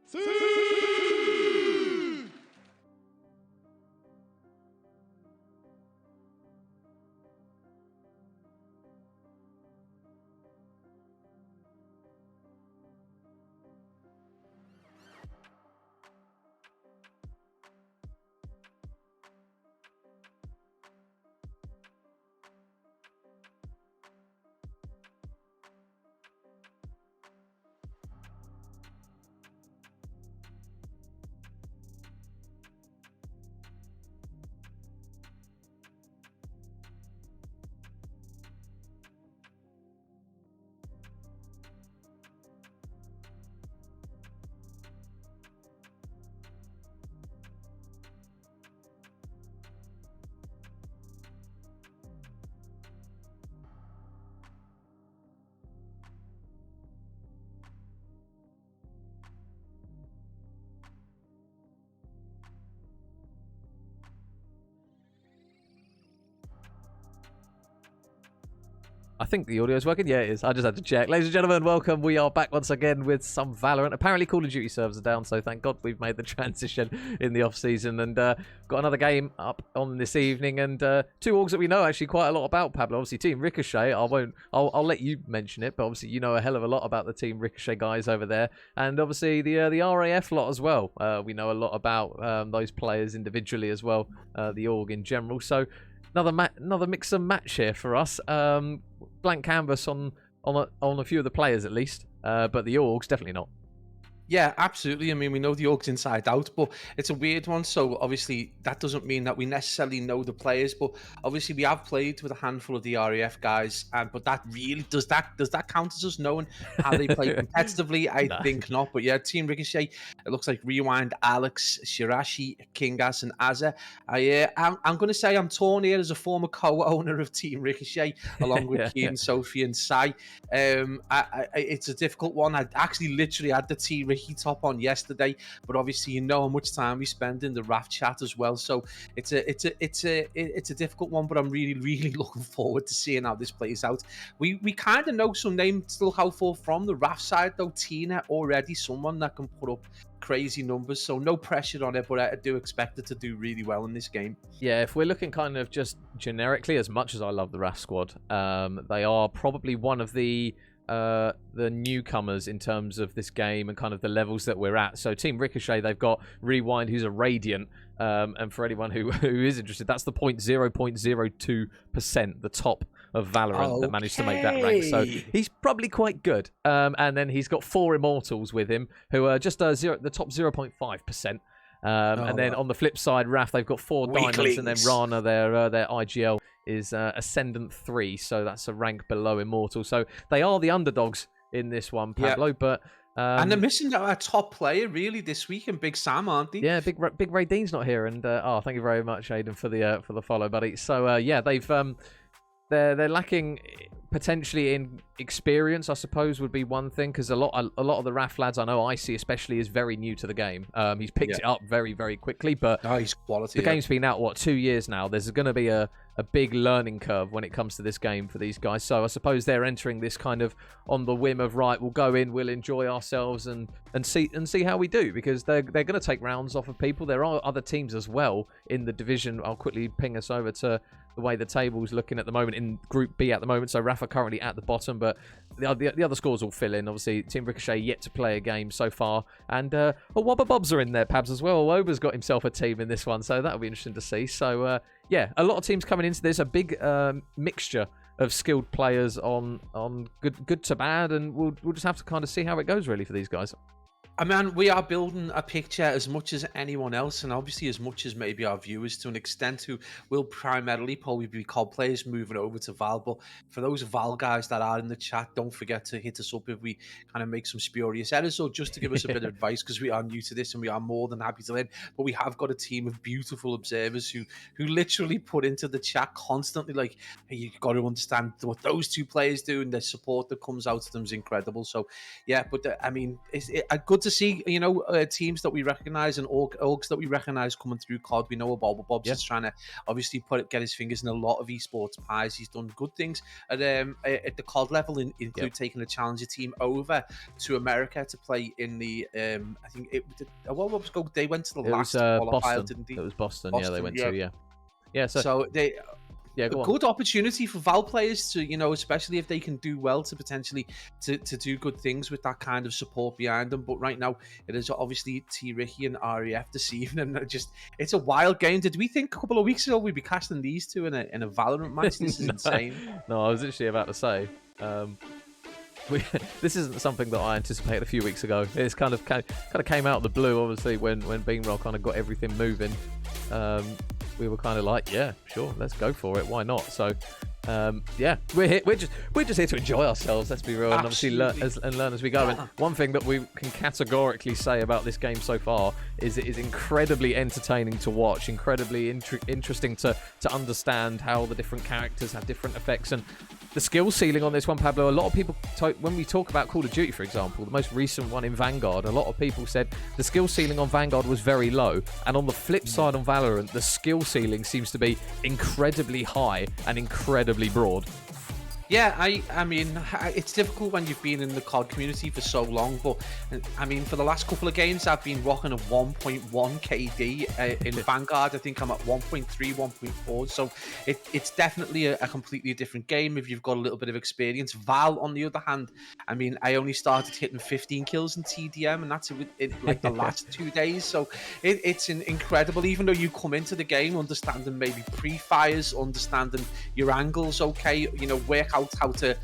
I think the audio is working. Yeah, it is. I just had to check. Ladies and gentlemen, welcome. We are back once again with some Valorant. Apparently, Call of Duty servers are down, so thank God we've made the transition in the off-season. And got another game up on this evening. And two orgs that we know actually quite a lot about, Pablo. Obviously, Team Ricochet. I'll let you mention it, but obviously you know a hell of a lot about the Team Ricochet guys over there. And obviously the RAF lot as well. We know a lot about those players individually as well, the org in general. So another mix and match here for us. Blank canvas on a few of the players at least, but the orgs definitely not. Yeah, absolutely. I mean, we know the orgs inside out, but it's a weird one. So obviously that doesn't mean that we necessarily know the players, but obviously we have played with a handful of the RAF guys. But that really does that count as us knowing how they play competitively? I think not. But yeah, Team Ricochet. It looks like Rewind, Alex, Shirashi, Kingas, and Azza. I'm going to say I'm torn here as a former co-owner of Team Ricochet, along with Keen, Sophie, and Sai. It's a difficult one. I actually literally had the Team Ricky top on yesterday, but obviously you know how much time we spend in the RAF chat as well. So it's a difficult one, but I'm really looking forward to seeing how this plays out. We kind of know some names to look out for from the RAF side though. Tina already someone that can put up crazy numbers, so no pressure on it, but I do expect it to do really well in this game. Yeah, if we're looking kind of just generically, as much as I love the RAF squad, they are probably one of the newcomers in terms of this game and kind of the levels that we're at. So Team Ricochet, they've got Rewind, who's a Radiant, and for anyone who is interested, that's the 0.02%, the top of Valorant that managed to make that rank. So he's probably quite good. And then he's got 4 Immortals with him, who are just the top 0.5%. And then on the flip side, RAF, they've got 4 Diamonds, and then Rana, their IGL is Ascendant 3, so that's a rank below Immortal. So they are the underdogs in this one, Pablo. But and they're missing our top player really this week, and Big Sam, aren't they? Yeah, Big Ray Dean's not here, and thank you very much, Aidan, for the follow, buddy. So yeah, they're lacking potentially in experience, I suppose, would be one thing, because a lot of the RAF lads I know, Icy especially, is very new to the game. He's picked it up very quickly, but he's quality. The game's been out 2 years now. There's going to be a big learning curve when it comes to this game for these guys. So I suppose they're entering this kind of on the whim of, right, we'll go in, we'll enjoy ourselves and see how we do, because they're going to take rounds off of people. There are other teams as well in the division. I'll quickly ping us over to the way the table's looking at the moment in Group B at the moment. So RAF are currently at the bottom, but the other scores will fill in. Obviously, Team Ricochet yet to play a game so far. And Wobba Bobs are in there, Pabs, as well. Woba's got himself a team in this one, so that'll be interesting to see. So, yeah, a lot of teams coming into this. A big mixture of skilled players on good to bad, and we'll just have to kind of see how it goes, really, for these guys. I mean, we are building a picture as much as anyone else, and obviously as much as maybe our viewers to an extent, who will primarily probably be COD players moving over to Val. But for those Val guys that are in the chat, don't forget to hit us up if we kind of make some spurious errors, or just to give us a bit of advice, because we are new to this and we are more than happy to learn. But we have got a team of beautiful observers who literally put into the chat constantly, like, hey, you've got to understand what those two players do, and the support that comes out of them is incredible. So yeah, but I mean, it's good to to see, you know, teams that we recognize and orgs that we recognize coming through COD. We know about Bob's is trying to obviously get his fingers in a lot of esports pies. He's done good things at the COD level, include taking a challenger team over to America to play in the I think what was go? They went to the last qualifier, Boston. didn't they? It was Boston. Yeah, they went to So they. Yeah, a good opportunity for Val players to, you know, especially if they can do well, to potentially to do good things with that kind of support behind them. But right now, it is obviously T Ricky and RAF this evening. It's a wild game. Did we think a couple of weeks ago we'd be casting these two in a Valorant match? This is insane. No, I was actually about to say. This isn't something that I anticipated a few weeks ago. It's kind of came out of the blue, obviously, when Beanroll kind of got everything moving. We were kind of like, yeah, sure, let's go for it. Why not? So, yeah, we're here. We're just here to enjoy ourselves. Let's be real, and obviously learn as we go. And one thing that we can categorically say about this game so far is it is incredibly entertaining to watch, incredibly interesting to understand how the different characters have different effects, and the skill ceiling on this one, Pablo. A lot of people, when we talk about Call of Duty, for example, the most recent one in Vanguard, a lot of people said the skill ceiling on Vanguard was very low. And on the flip side on Valorant, the skill ceiling seems to be incredibly high and incredibly broad. Yeah, I mean, it's difficult when you've been in the COD community for so long, but I mean, for the last couple of games, I've been rocking a 1.1 KD in Vanguard. I think I'm at 1.3, 1.4, so it's definitely a completely different game if you've got a little bit of experience. Val, on the other hand, I mean, I only started hitting 15 kills in TDM, and that's in like the last 2 days, so it's incredible. Even though you come into the game understanding maybe pre-fires, understanding your angles, okay, you know, work out how to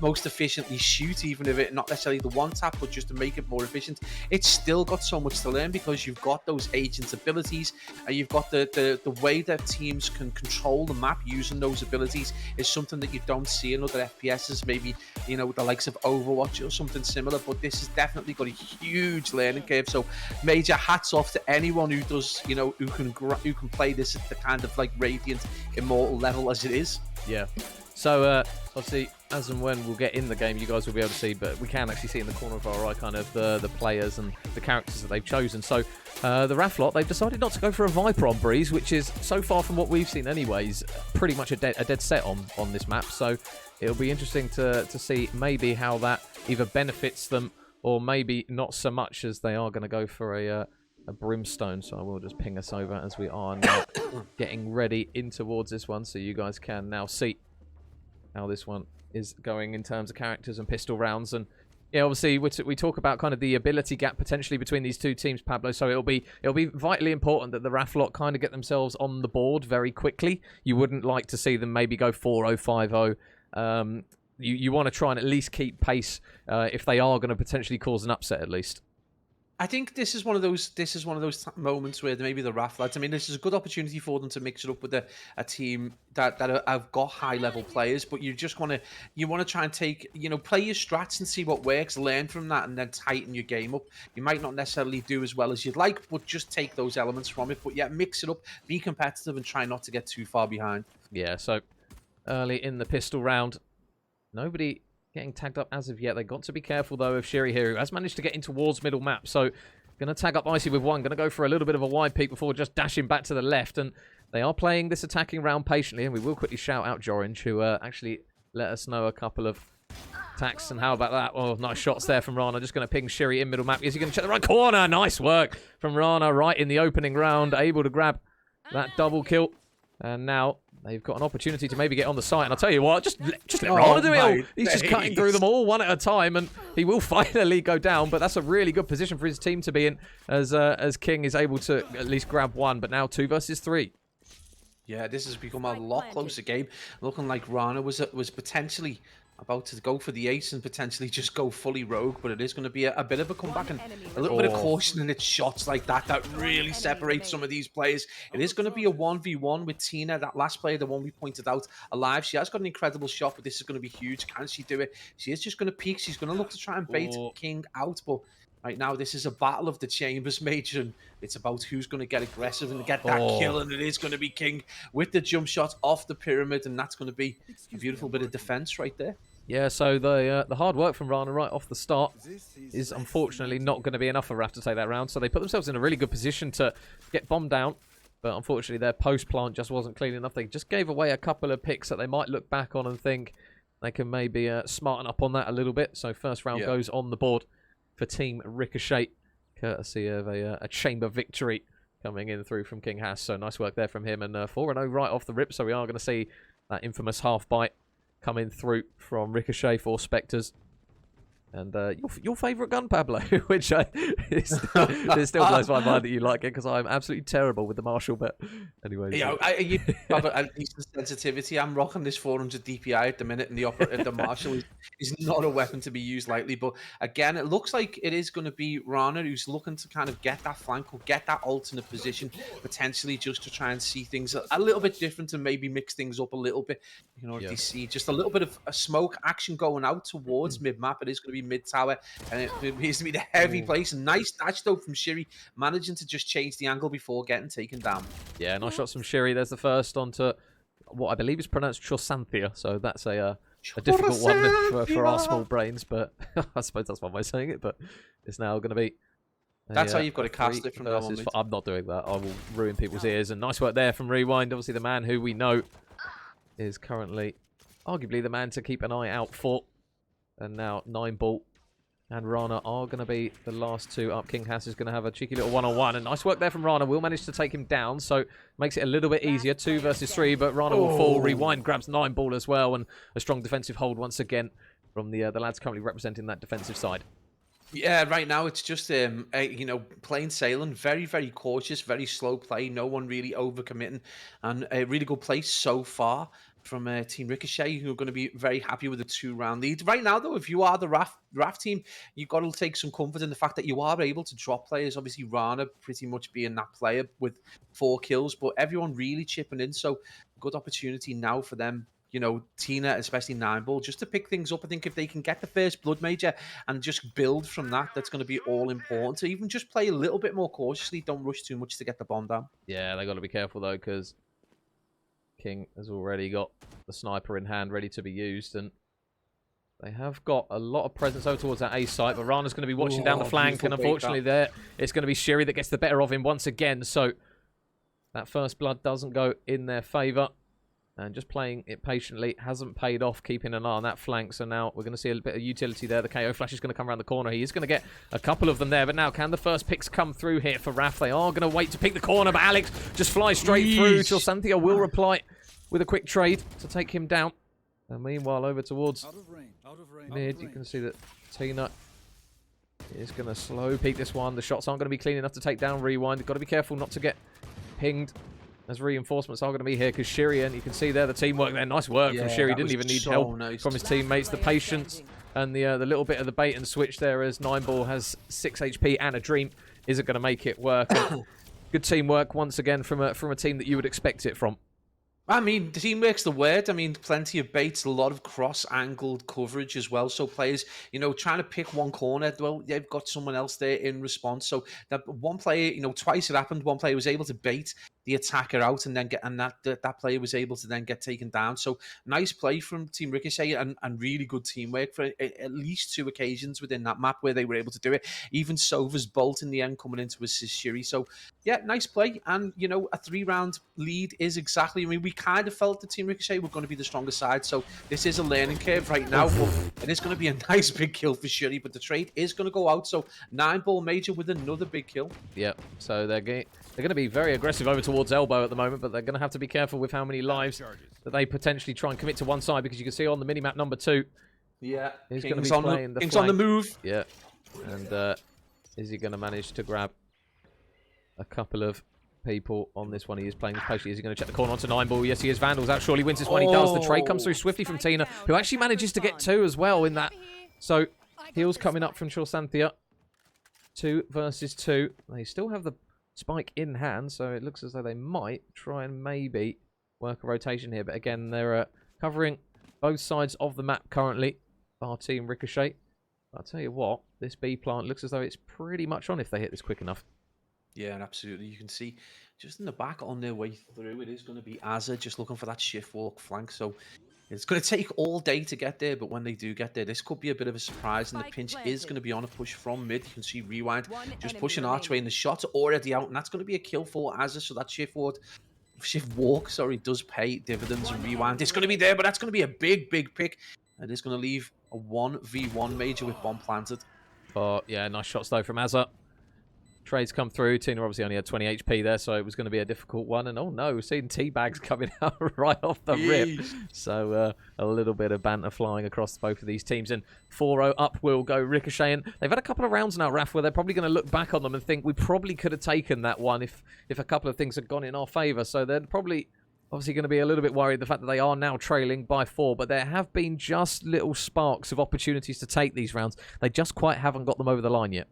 most efficiently shoot, even if it's not necessarily the one tap, but just to make it more efficient. It's still got so much to learn because you've got those agents' abilities, and you've got the way that teams can control the map using those abilities is something that you don't see in other FPSs, maybe, you know, the likes of Overwatch or something similar. But this has definitely got a huge learning curve. So major hats off to anyone who does, you know, who can play this at the kind of like Radiant Immortal level as it is. Yeah. So, obviously, as and when we'll get in the game, you guys will be able to see, but we can actually see in the corner of our eye kind of the players and the characters that they've chosen. So, the RAF lot, they've decided not to go for a Viper on Breeze, which is, so far from what we've seen anyways, pretty much a dead set on this map. So, it'll be interesting to see maybe how that either benefits them or maybe not so much, as they are going to go for a Brimstone. So I will just ping us over as we are now getting ready in towards this one, so you guys can now see how this one is going in terms of characters and pistol rounds. And yeah, obviously we talk about kind of the ability gap potentially between these two teams, Pablo. So it'll be vitally important that the RAF lot kind of get themselves on the board very quickly. You wouldn't like to see them maybe go 4-0, 5-0. You want to try and at least keep pace if they are going to potentially cause an upset at least. I think this is one of those moments where maybe the RAF lads, I mean, this is a good opportunity for them to mix it up with a team that have got high level players, but you just want to try and take, you know, play your strats and see what works, learn from that, and then tighten your game up. You might not necessarily do as well as you'd like, but just take those elements from it. But yeah, mix it up, be competitive, and try not to get too far behind. Yeah, so early in the pistol round, nobody getting tagged up as of yet. They've got to be careful, though, of Shiri here, who has managed to get in towards middle map. So, going to tag up Icy with one. Going to go for a little bit of a wide peek before just dashing back to the left. And they are playing this attacking round patiently. And we will quickly shout out Jorange, who actually let us know a couple of attacks. And how about that? Oh, nice shots there from Rana. Just going to ping Shiri in middle map. Is he going to check the right corner? Nice work from Rana right in the opening round. Able to grab that double kill. And now they've got an opportunity to maybe get on the site. And I'll tell you what, just let Rana do it all. He's just cutting through them all one at a time. And he will finally go down. But that's a really good position for his team to be in, as King is able to at least grab one. But now 2 versus 3. Yeah, this has become a lot closer game. Looking like Rana was potentially about to go for the ace and potentially just go fully rogue, but it is going to be a bit of a comeback and a little bit of caution in its shots like that really separates some of these players. It is going to be a 1v1 with Tina, that last player, the one we pointed out, alive. She has got an incredible shot, but this is going to be huge. Can she do it? She is just going to peek. She's going to look to try and bait King out, but right now this is a battle of the chambers, Major, and it's about who's going to get aggressive and get that kill, and it is going to be King with the jump shot off the pyramid, and that's going to be a beautiful bit of defense right there. Yeah, so the hard work from Rana right off the start is unfortunately not going to be enough for RAF to take that round. So they put themselves in a really good position to get bombed down. But unfortunately, their post plant just wasn't clean enough. They just gave away a couple of picks that they might look back on and think they can maybe smarten up on that a little bit. So first round goes on the board for Team Ricochet, courtesy of a chamber victory coming in through from King Hass. So nice work there from him. And 4-0 right off the rip. So we are going to see that infamous half bite coming through from Ricochet for Spectres. And your favourite gun, Pablo, which it still blows my mind that you like it, because I'm absolutely terrible with the Marshall. But anyway, you have a decent sensitivity. I'm rocking this 400 DPI at the minute, and the Marshall is not a weapon to be used lightly. But again, it looks like it is going to be Rana who's looking to kind of get that flank or get that alternate position, potentially just to try and see things a little bit different and maybe mix things up a little bit. You know, if you see just a little bit of a smoke action going out towards mid map, it is going to be mid tower, and it appears to be the heavy place. Nice dash though from Shiri, managing to just change the angle before getting taken down. Yeah, nice shots from Shiri. There's the first onto what I believe is pronounced Chosanthia, so that's a difficult one for our small brains, but I suppose that's one way of saying it. But it's now going to be that's how you've got to cast it from now on. I'm not doing that. I will ruin people's ears. And nice work there from Rewind. Obviously, the man who we know is currently arguably the man to keep an eye out for. And now 9ball and Rana are going to be the last two up. King Hass is going to have a cheeky little one-on-one. And nice work there from Rana. Will manage to take him down, so makes it a little bit easier. 2 versus 3, but Rana will fall. Rewind grabs 9ball as well, and a strong defensive hold once again from the lads currently representing that defensive side. Yeah, right now it's just you know, plain sailing, very, very cautious, very slow play. No one really overcommitting, and a really good play so far from Team Ricochet, who are going to be very happy with a 2-round lead. Right now, though, if you are the RAF team, you've got to take some comfort in the fact that you are able to drop players. Obviously, Rana pretty much being that player with 4 kills, but everyone really chipping in. So good opportunity now for them. You know, Tina, especially 9ball, just to pick things up. I think if they can get the first Blood Major and just build from that, that's going to be all important. To even just play a little bit more cautiously, don't rush too much to get the bomb down. Yeah, they got to be careful though, because King has already got the sniper in hand, ready to be used, and they have got a lot of presence over towards that A site. But Rana's going to be watching down the flank, and unfortunately, there it's going to be Shiri that gets the better of him once again. So that first blood doesn't go in their favour. And just playing it patiently hasn't paid off, keeping an eye on that flank. So now we're going to see a bit of utility there. The KO flash is going to come around the corner. He is going to get a couple of them there. But now can the first picks come through here for RAF? They are going to wait to pick the corner. But Alex just flies straight through. Chosanthia will reply with a quick trade to take him down. And meanwhile, over towards mid, you can see that Tina is going to slow peek this one. The shots aren't going to be clean enough to take down Rewind. You've got to be careful not to get pinged, as reinforcements are going to be here, because Shiri, and you can see there the teamwork there. Nice work from Shiri. Didn't even need help from his teammates. The patience and the little bit of the bait and switch there, as 9ball has 6 HP and a dream, isn't going to make it work. Good teamwork once again from a team that you would expect it from. I mean, the teamwork's the word. I mean, plenty of baits, a lot of cross-angled coverage as well. So players, you know, trying to pick one corner, well, they've got someone else there in response. So that one player, you know, twice it happened. One player was able to bait the attacker out, and then that player was able to then get taken down. So nice play from Team Ricochet, and really good teamwork for at least 2 occasions within that map where they were able to do it. Even Sova's bolt in the end coming into assist Shiri. So yeah, nice play. And you know, a 3-round lead is exactly, I mean, we kind of felt the Team Ricochet were going to be the stronger side. So this is a learning curve right now, but it is going to be a nice big kill for Shiri, but the trade is going to go out. So 9ball major with another big kill. Yep. So they're going to be very aggressive over towards elbow at the moment, but they're going to have to be careful with how many lives that they potentially try and commit to one side, because you can see on the minimap number 2, yeah, he's going to be playing the King's on the move. Yeah, and is he going to manage to grab a couple of people on this one? He is playing patiently. Is he going to check the corner onto 9ball? Yes, he is. Vandals out. Surely wins this one. He does. The trade comes through swiftly from Tina, who actually manages to get 2 as well in that. So heals coming up from Chosanthia. 2 versus 2. They still have the spike in hand, so it looks as though they might try and maybe work a rotation here. But again, they're covering both sides of the map currently, our Team Ricochet. I'll tell you what, this B plant looks as though it's pretty much on if they hit this quick enough. Yeah, absolutely. You can see just in the back on their way through, it is going to be Azza just looking for that shift walk flank. So It's going to take all day to get there, but when they do get there, this could be a bit of a surprise, and the Spike pinch is planted. going to be on a push from mid. You can see Rewind One just enemy pushing remaining. Archway, and the shots are already out, and that's going to be a kill for Azza, so that shift walk, sorry, does pay dividends. And Rewind, it's going to be there, but that's going to be a big pick. And it's going to leave a 1v1 major with bomb planted. Oh, yeah, nice shots, though, from Azza. Trades come through. Tina obviously only had 20 HP there, so it was going to be a difficult one. And, oh, no, we're seeing teabags coming out right off the rip. So a little bit of banter flying across both of these teams. And 4-0 up will go Ricochet. And they've had a couple of rounds now, RAF, where they're probably going to look back on them and think we probably could have taken that one if a couple of things had gone in our favour. So they're probably obviously going to be a little bit worried the fact that they are now trailing by 4, but there have been just little sparks of opportunities to take these rounds. They just quite haven't got them over the line yet.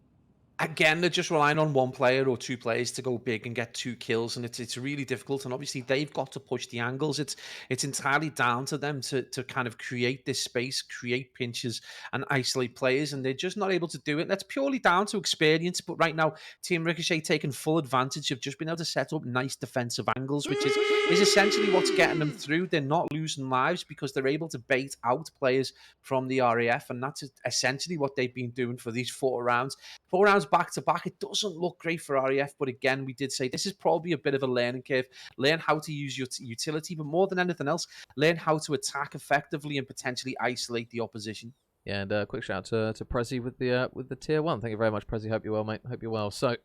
Again, they're just relying on one player or two players to go big and get 2 kills, and it's really difficult. And obviously, they've got to push the angles. It's entirely down to them to kind of create this space, create pinches, and isolate players, and they're just not able to do it. And that's purely down to experience. But right now, Team Ricochet taking full advantage of just being able to set up nice defensive angles, which is essentially what's getting them through. They're not losing lives because they're able to bait out players from the RAF, and that's essentially what they've been doing for these 4 rounds. 4 rounds back to back. It doesn't look great for RAF, but again, we did say this is probably a bit of a learning curve. Learn how to use your utility, but more than anything else, learn how to attack effectively and potentially isolate the opposition. Yeah, and quick shout out to Prezi with the tier 1. Thank you very much, Prezi. Hope you're well, mate. Hope you're well. So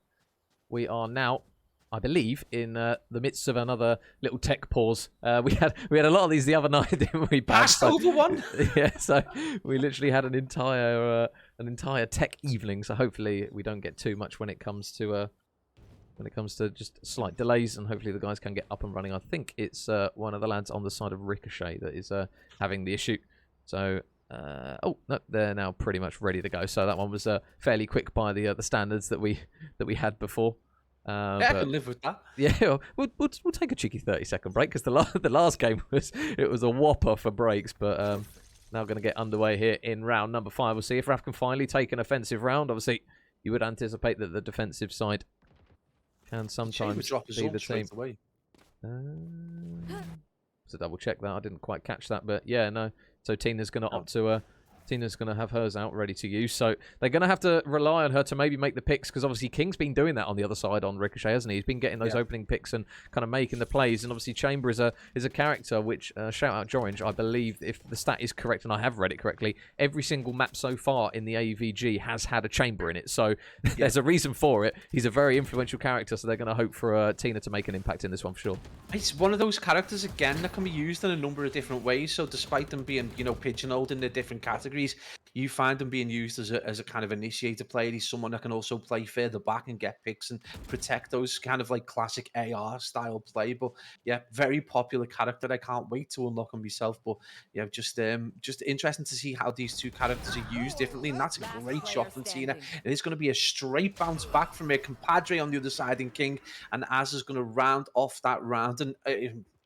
we are now, I believe, in the midst of another little tech pause. We had a lot of these the other night, didn't we? Passed over one. Yeah, so we literally had an entire tech evening. So hopefully we don't get too much when it comes to just slight delays, and hopefully the guys can get up and running. I think it's one of the lads on the side of Ricochet that is having the issue. So oh no, they're now pretty much ready to go. So that one was fairly quick by the standards that we had before. Yeah, I can live with that. Yeah, we'll take a cheeky 30-second break because the last game was a whopper for breaks, but now going to get underway here in round number 5. We'll see if RAF can finally take an offensive round. Obviously, you would anticipate that the defensive side can sometimes be the team. So double check that. I didn't quite catch that, but yeah, no. So Tina's going to opt to Tina's going to have hers out ready to use. So they're going to have to rely on her to maybe make the picks, because obviously King's been doing that on the other side on Ricochet, hasn't he? He's been getting those opening picks and kind of making the plays. And obviously Chamber is a character which, shout out Jorange, I believe, if the stat is correct and I have read it correctly, every single map so far in the AVG has had a Chamber in it. So there's a reason for it. He's a very influential character, so they're going to hope for Tina to make an impact in this one for sure. It's one of those characters, again, that can be used in a number of different ways. So despite them being, pigeonholed in their different categories, you find him being used as a kind of initiator player. He's someone that can also play further back and get picks and protect those kind of like classic AR style play. But yeah, very popular character. I can't wait to unlock him myself. But yeah, just interesting to see how these two characters are used differently. And that's a great shot from Tina. It is going to be a straight bounce back from a compadre on the other side in King, and Az is going to round off that round. And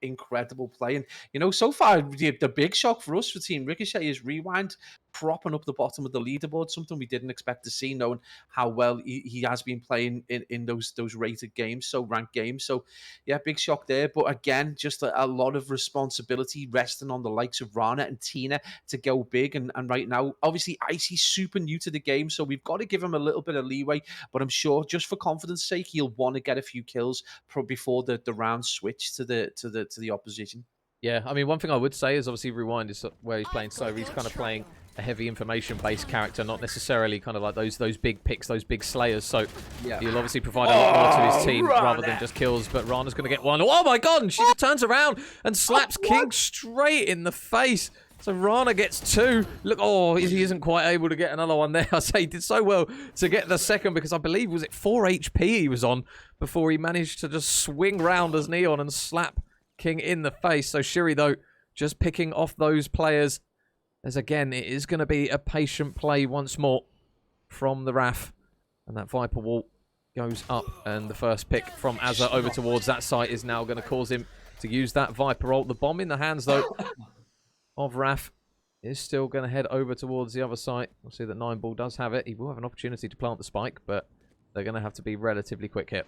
incredible play. And so far the big shock for us for Team Ricochet is Rewind propping up the bottom of the leaderboard, something we didn't expect to see, knowing how well he has been playing in those rated games, so ranked games. So yeah, big shock there. But again, just a lot of responsibility resting on the likes of Rana and Tina to go big. And right now, obviously Icy's super new to the game, so we've got to give him a little bit of leeway. But I'm sure, just for confidence sake, he'll want to get a few kills before the round switch to the opposition. Yeah, I mean, one thing I would say is obviously Rewind is where he's playing, so he's kind of playing a heavy information-based character, not necessarily kind of like those big picks, those big slayers. So he'll obviously provide a lot more to his team rather than just kills. But Rana's going to get one. Oh my god! And she just turns around and slaps King straight in the face. So Rana gets 2. Look, he isn't quite able to get another one there. I say he did so well to get the second, because I believe, was it 4 HP he was on before he managed to just swing round as Neon and slap King in the face. So Shiri, though, just picking off those players, as again, it is going to be a patient play once more from the RAF. And that Viper wall goes up, and the first pick from Azza over towards that site is now going to cause him to use that Viper ult. The bomb in the hands, though, of RAF is still going to head over towards the other site. We'll see that 9ball does have it. He will have an opportunity to plant the spike, but they're going to have to be relatively quick here.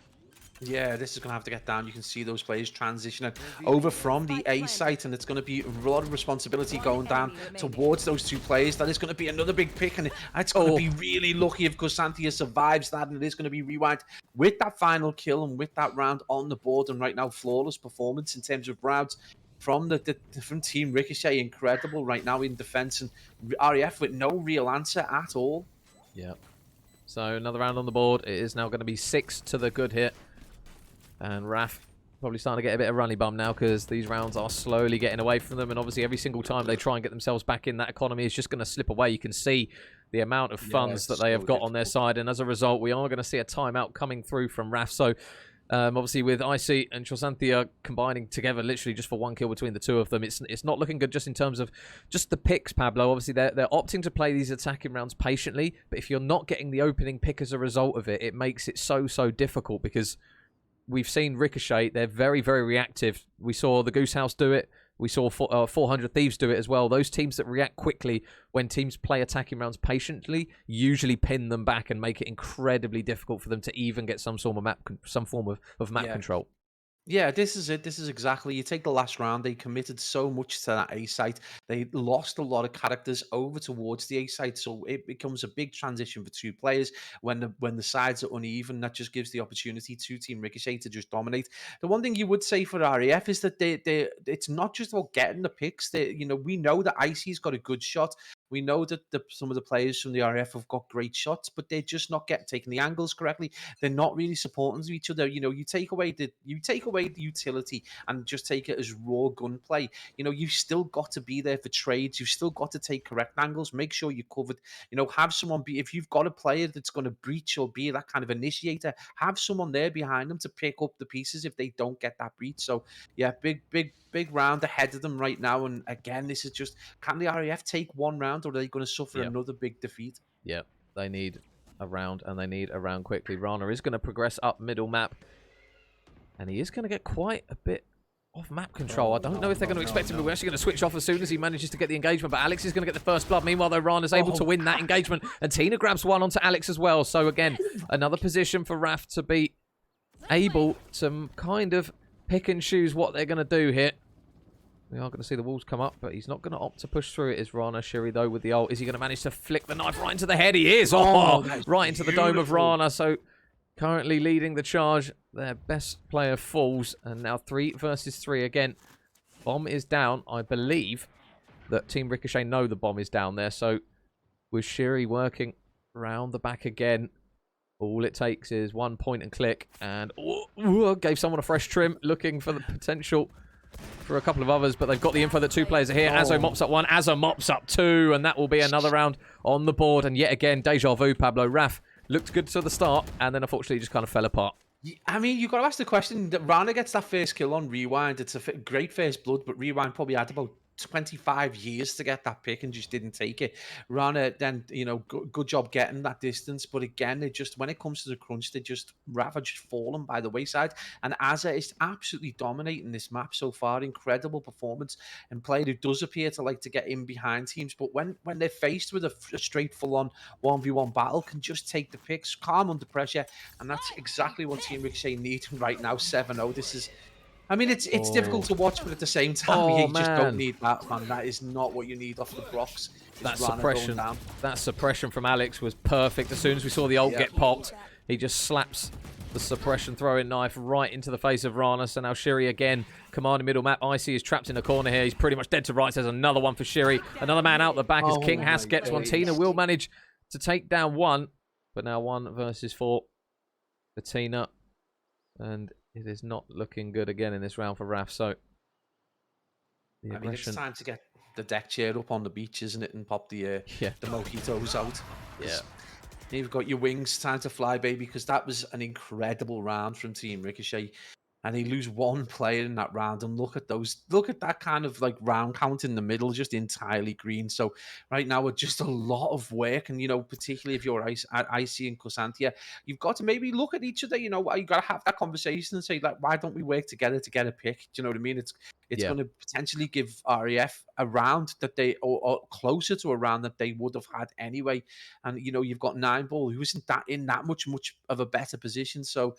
Yeah, this is going to have to get down. You can see those players transitioning over from the A site, and it's going to be a lot of responsibility going down towards those two players. That is going to be another big pick, and it's going to Oh, be really lucky if Cosantia survives that, and it is going to be Rewind with that final kill and with that round on the board. And right now, flawless performance in terms of rounds from from Team Ricochet. Incredible right now in defense, and RAF with no real answer at all. yeah. So another round on the board. It is now going to be 6 to the good hit. And RAF probably starting to get a bit of runny bum now because these rounds are slowly getting away from them. And obviously every single time they try and get themselves back in, that economy is just going to slip away. You can see the amount of funds that they have got on their side. And as a result, we are going to see a timeout coming through from RAF. So obviously with Icy and Chosanthia combining together literally just for one kill between the two of them, it's not looking good just in terms of just the picks, Pablo. Obviously they're opting to play these attacking rounds patiently, but if you're not getting the opening pick as a result of it, it makes it so difficult because we've seen Ricochet. They're very, very reactive. We saw the Goose House do it. We saw 400 Thieves do it as well. Those teams that react quickly when teams play attacking rounds patiently usually pin them back and make it incredibly difficult for them to even get some form of map control. Yeah, this is it. This is exactly. You take the last round, they committed so much to that A site. They lost a lot of characters over towards the A site, so it becomes a big transition for two players when the sides are uneven. That just gives the opportunity to Team Ricochet to just dominate. The one thing you would say for RAF is that they it's not just about getting the picks. We know that Icy's got a good shot. We know that some of the players from the RAF have got great shots, but they're just not taking the angles correctly. They're not really supporting each other. You take away the utility and just take it as raw gunplay. You've still got to be there for trades. You've still got to take correct angles. Make sure you're covered. Have someone be if you've got a player that's going to breach or be that kind of initiator. Have someone there behind them to pick up the pieces if they don't get that breach. So yeah, big round ahead of them right now. And again, this is just, can the RAF take one round, or are they going to suffer Yep. another big defeat? Yep. They need a round, and they need a round quickly. Rana is going to progress up middle map, and he is going to get quite a bit off map control. I don't know if they're going to expect him, but we're actually going to switch off as soon as he manages to get the engagement. But Alex is going to get the first blood. Meanwhile, though, Rana's able to win that engagement, and Tina grabs one onto Alex as well. So again, another position for RAF to be able to kind of pick and choose what they're going to do here. We are going to see the walls come up, but he's not going to opt to push through it. Is Rana Shiri, though, with the ult? Is he going to manage to flick the knife right into the head? He is! Right into the dome of Rana. So currently leading the charge. Their best player falls. And now 3 versus 3 again. Bomb is down. I believe that Team Ricochet know the bomb is down there. So with Shiri working round the back again, all it takes is 1 point and click. And gave someone a fresh trim, looking for the potential for a couple of others, but they've got the info that 2 players are here. Azzo mops up 1, Azzo mops up 2, and that will be another round on the board. And yet again, deja vu, Pablo. RAF looked good to the start, and then unfortunately just kind of fell apart. I mean, you've got to ask the question. That Rana gets that first kill on Rewind. It's a great first blood, but Rewind probably had about 25 years to get that pick and just didn't take it. Rana then, good job getting that distance. But again, when it comes to the crunch, they just rather just fallen by the wayside. And Azza is absolutely dominating this map so far. Incredible performance, and player who does appear to like to get in behind teams. But when they're faced with a straight full-on 1v1 battle, can just take the picks, calm under pressure. And that's exactly what Team Ricochet need right now. 7-0. This is, I mean, it's difficult to watch, but at the same time, you just don't need that, man. That is not what you need off the Brox. That suppression from Alex was perfect. As soon as we saw the ult get popped, he just slaps the suppression throwing knife right into the face of Rana. So now Shiri again, commanding middle map. Icy is trapped in a corner here. He's pretty much dead to rights. There's another one for Shiri. Another man out the back as King Hass gets one. Tina will manage to take down one, but now 1 versus 4 for Tina. And it is not looking good again in this round for RAF. So, I mean, it's time to get the deck chair up on the beach, isn't it? And pop the mojitos out. Yeah. You've got your wings. Time to fly, baby, because that was an incredible round from Team Ricochet. And they lose 1 player in that round. And look at that kind of like round count in the middle, just entirely green. So right now, it's just a lot of work. And, particularly if you're Icy and Cosantia, you've got to maybe look at each other. You've got to have that conversation and say, like, why don't we work together to get a pick? Do you know what I mean? It's going to potentially give RAF a round that or closer to a round that they would have had anyway. And, you've got 9 ball who isn't in that much of a better position. So,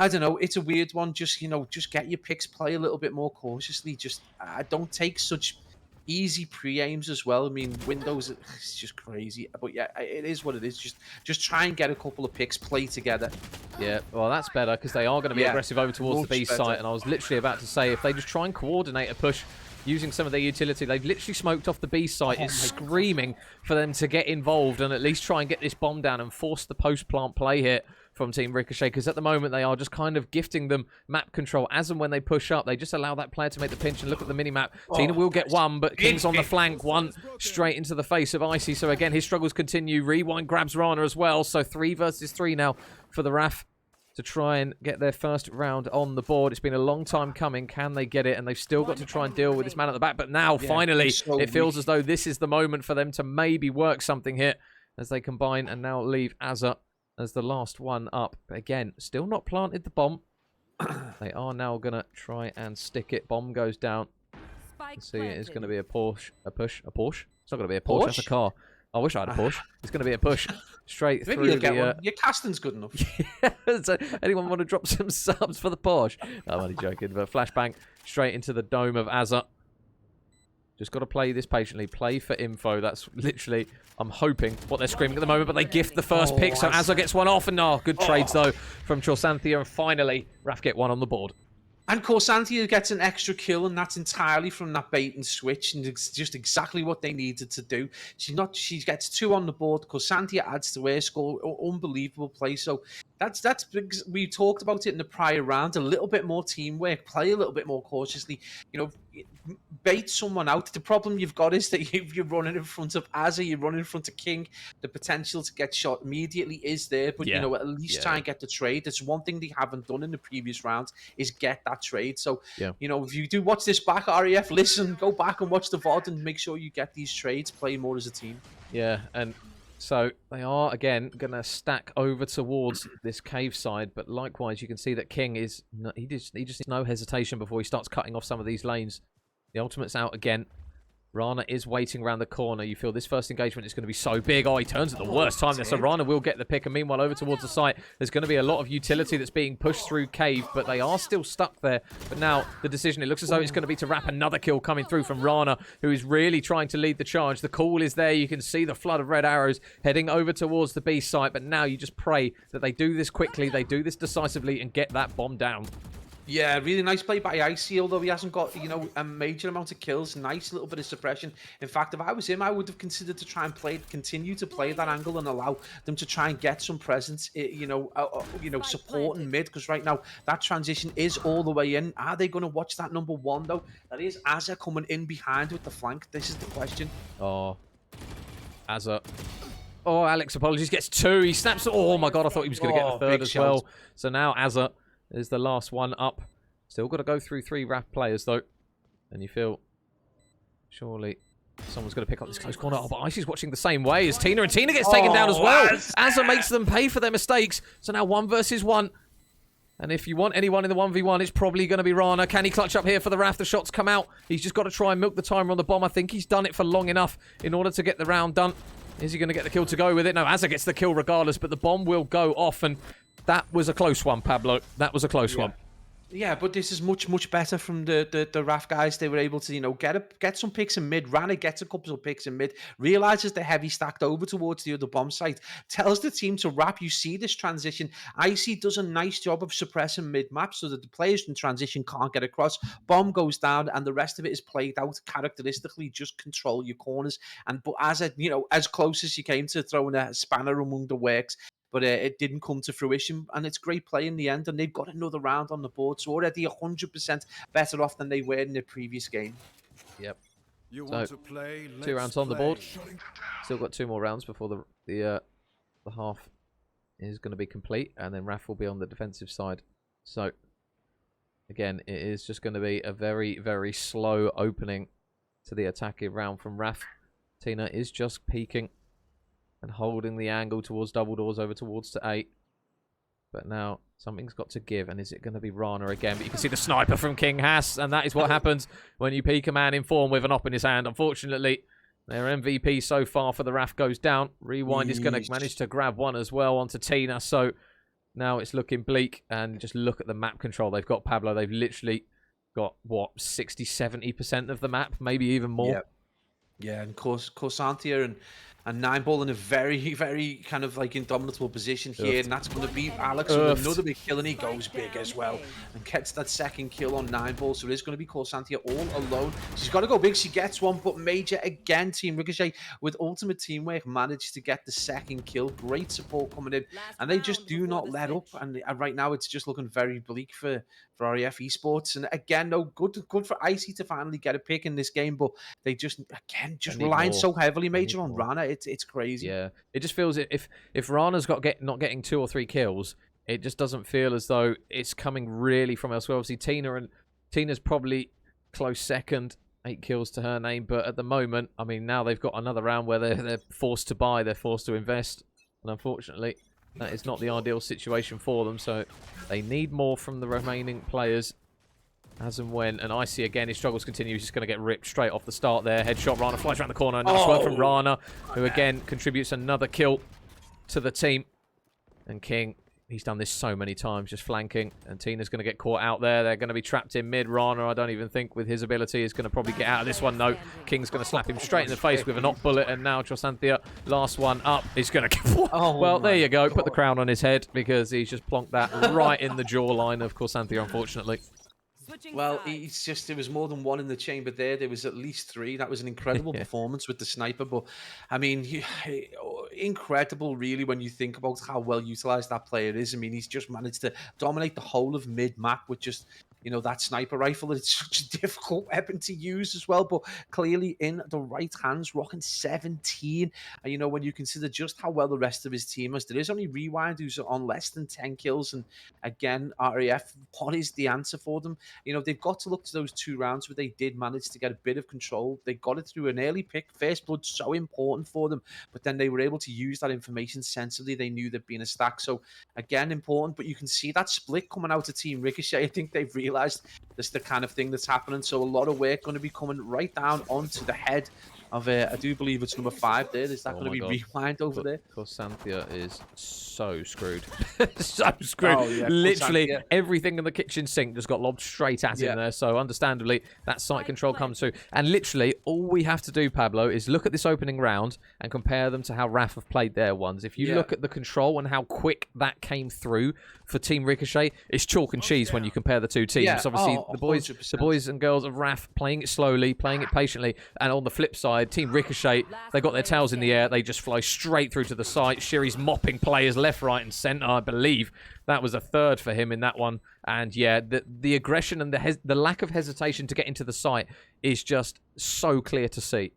I don't know. It's a weird one. Just just get your picks, play a little bit more cautiously. Just don't take such easy pre-aims as well. I mean, Windows it's just crazy. But yeah, it is what it is. Just try and get a couple of picks, play together. Yeah, well, that's better because they are going to be aggressive over towards the B better. site. And I was literally about to say, if they just try and coordinate a push using some of their utility, they've literally smoked off the B site. It's screaming for them to get involved and at least try and get this bomb down and force the post-plant play here from Team Ricochet, because at the moment they are just kind of gifting them map control. As and when they push up, they just allow that player to make the pinch and look at the mini-map. Tina will get one, but King's on the flank. One straight into the face of Icy. So again, his struggles continue. Rewind grabs Rana as well. So 3 versus 3 now for the RAF to try and get their first round on the board. It's been a long time coming. Can they get it? And they've still got to try and deal with this man at the back. But now, finally, it feels as though this is the moment for them to maybe work something here as they combine and now leave Azza as the last one up. But again, still not planted the bomb. They are now going to try and stick it. Bomb goes down. See, it is going to be a push. A Porsche? It's not going to be a Porsche. That's a car. I wish I had a Porsche. It's going to be a push straight Maybe through you'll get the... one. Your casting's good enough. So anyone want to drop some subs for the Porsche? I'm only joking. But flashbang straight into the dome of Azza. Just got to play this patiently. Play for info. That's literally, I'm hoping, what they're screaming at the moment. But they gift the first pick, so Azza gets one off. And good trades, though, from Chorsanthia. And finally, RAF get one on the board. And Chorsanthia gets an extra kill, and that's entirely from that bait and switch, and it's just exactly what they needed to do. She gets 2 on the board. Chorsanthia adds to her score. Unbelievable play. So that's we talked about it in the prior round. A little bit more teamwork, play a little bit more cautiously. Bait someone out. The problem you've got is that you're running in front of Azza, you're running in front of King. The potential to get shot immediately is there, but at least try and get the trade. It's one thing they haven't done in the previous rounds is get that trade. So if you do watch this back, RAF, listen, go back and watch the VOD and make sure you get these trades, play more as a team. Yeah, and so they are, again, going to stack over towards this cave side. But likewise, you can see that King is... He just needs no hesitation before he starts cutting off some of these lanes. The ultimate's out again. Rana is waiting around the corner. You feel this first engagement is going to be so big. Oh, he turns at the worst time there. So Rana will get the pick. And meanwhile, over towards the site, there's going to be a lot of utility that's being pushed through cave. But they are still stuck there. But now the decision, it looks as though it's going to be to wrap another kill coming through from Rana, who is really trying to lead the charge. The call is there. You can see the flood of red arrows heading over towards the B site. But now you just pray that they do this quickly. They do this decisively and get that bomb down. Yeah, really nice play by Icy, although he hasn't got, a major amount of kills. Nice little bit of suppression. In fact, if I was him, I would have considered to try and continue to play that angle and allow them to try and get some presence, support in mid, because right now that transition is all the way in. Are they going to watch that number 1, though? That is Azza coming in behind with the flank. This is the question. Oh, Azza. Oh, Alex, apologies, gets 2. He snaps. Oh, my God, I thought he was going to get a third as well. So now Azza is the last one up. Still got to go through 3 RAF players, though. And you feel, surely, someone's going to pick up this close corner. Oh, but Icy's watching the same way as Tina, and Tina gets taken down as well. Azza makes them pay for their mistakes. So now 1 versus 1. And if you want anyone in the 1v1, it's probably going to be Rana. Can he clutch up here for the RAF? The shots come out. He's just got to try and milk the timer on the bomb. I think he's done it for long enough in order to get the round done. Is he going to get the kill to go with it? No, Azza gets the kill regardless, but the bomb will go off, and that was a close one, Pablo. That was a close one. Yeah, but this is much better from the RAF guys. They were able to, get some picks in mid. Rana gets a couple of picks in mid, realizes the heavy stacked over towards the other bomb site, tells the team to wrap. You see this transition. Icy does a nice job of suppressing mid map so that the players in transition can't get across. Bomb goes down, and the rest of it is played out characteristically. Just control your corners. But as close as you came to throwing a spanner among the works, but it didn't come to fruition, and it's great play in the end, and they've got another round on the board, so already 100% better off than they were in the previous game. Yep. So, 2 rounds on the board. Still got 2 more rounds before the half is going to be complete, and then RAF will be on the defensive side. So, again, it is just going to be a very, very slow opening to the attacking round from RAF. Tina is just peeking and holding the angle towards double doors over towards to 8. But now something's got to give. And is it going to be Rana again? But you can see the sniper from King Haas. And that is what happens when you peek a man in form with an op in his hand. Unfortunately, their MVP so far for the RAF goes down. Rewind is going to manage to grab one as well onto Tina. So now it's looking bleak. And just look at the map control they've got, Pablo. They've literally got, what, 60-70% of the map, maybe even more. Yeah. Yeah, and Corsantia and Nine Ball in a very, very kind of like indomitable position here, and that's going to be Alex with another big kill, and he goes big as well and gets that second kill on Nine Ball. So it is going to be Corsantia all alone. She's got to go big. She gets one, but Major again. Team Ricochet with ultimate teamwork managed to get the second kill. Great support coming in, and they just do not let up. And right now it's just looking very bleak for RAF Esports. And again, no good for Icy to finally get a pick in this game, but they just relying so heavily, Major, on Rana. It's crazy. Yeah, it just feels if Rana's not getting 2 or 3 kills, it just doesn't feel as though it's coming really from elsewhere. Obviously, Tina's probably close second, 8 kills to her name, but at the moment, I mean, now they've got another round where they're forced to buy, they're forced to invest, and unfortunately, that is not the ideal situation for them. So they need more from the remaining players. As and when, and Icy again, his struggles continue. He's just going to get ripped straight off the start there. Headshot, Rana flies around the corner. Nice work from Rana, who again contributes another kill to the team. And King, he's done this so many times, just flanking. And Tina's going to get caught out there. They're going to be trapped in mid. Rana, I don't even think with his ability, is going to probably get out of this one. No, King's going to slap him straight in the face with a knock bullet. And now Chosanthia, last one up, is going to... well, there you go. Put the crown on his head because he's just plonked that right in the jawline of Chosanthia, unfortunately. Well, it's just, there was more than one in the chamber there. There was at least 3. That was an incredible performance with the sniper. But, I mean, incredible, really, when you think about how well utilized that player is. I mean, he's just managed to dominate the whole of mid-map with just, you know, that sniper rifle. It's such a difficult weapon to use as well, but clearly in the right hands, rocking 17. And, you know, when you consider just how well the rest of his team is, there is only Rewind who's on less than 10 kills. And again, RAF, what is the answer for them? You know, they've got to look to those 2 rounds where they did manage to get a bit of control. They got it through an early pick. First blood, so important for them. But then they were able to use that information sensibly. They knew there'd been a stack. So, again, important. But you can see that split coming out of Team Ricochet. I think they've realized this is the kind of thing that's happening. So a lot of work going to be coming right down onto the head of, I do believe it's number 5 there. Is that going to be Rewind over there? Corsanthia is so screwed. So screwed. Oh, yeah. Literally everything in the kitchen sink just got lobbed straight at him there. So understandably, that sight control comes through. And literally, all we have to do, Pablo, is look at this opening round and compare them to how RAF have played their ones. If you look at the control and how quick that came through for Team Ricochet, it's chalk and cheese when you compare the two teams. Obviously, the boys and girls of RAF playing it slowly, playing it patiently. And on the flip side, Team Ricochet, they got their tails in the air. They just fly straight through to the site. Shiri's mopping players left, right, and centre. I believe that was a third for him in that one. And yeah, the aggression and the lack of hesitation to get into the site is just so clear to see.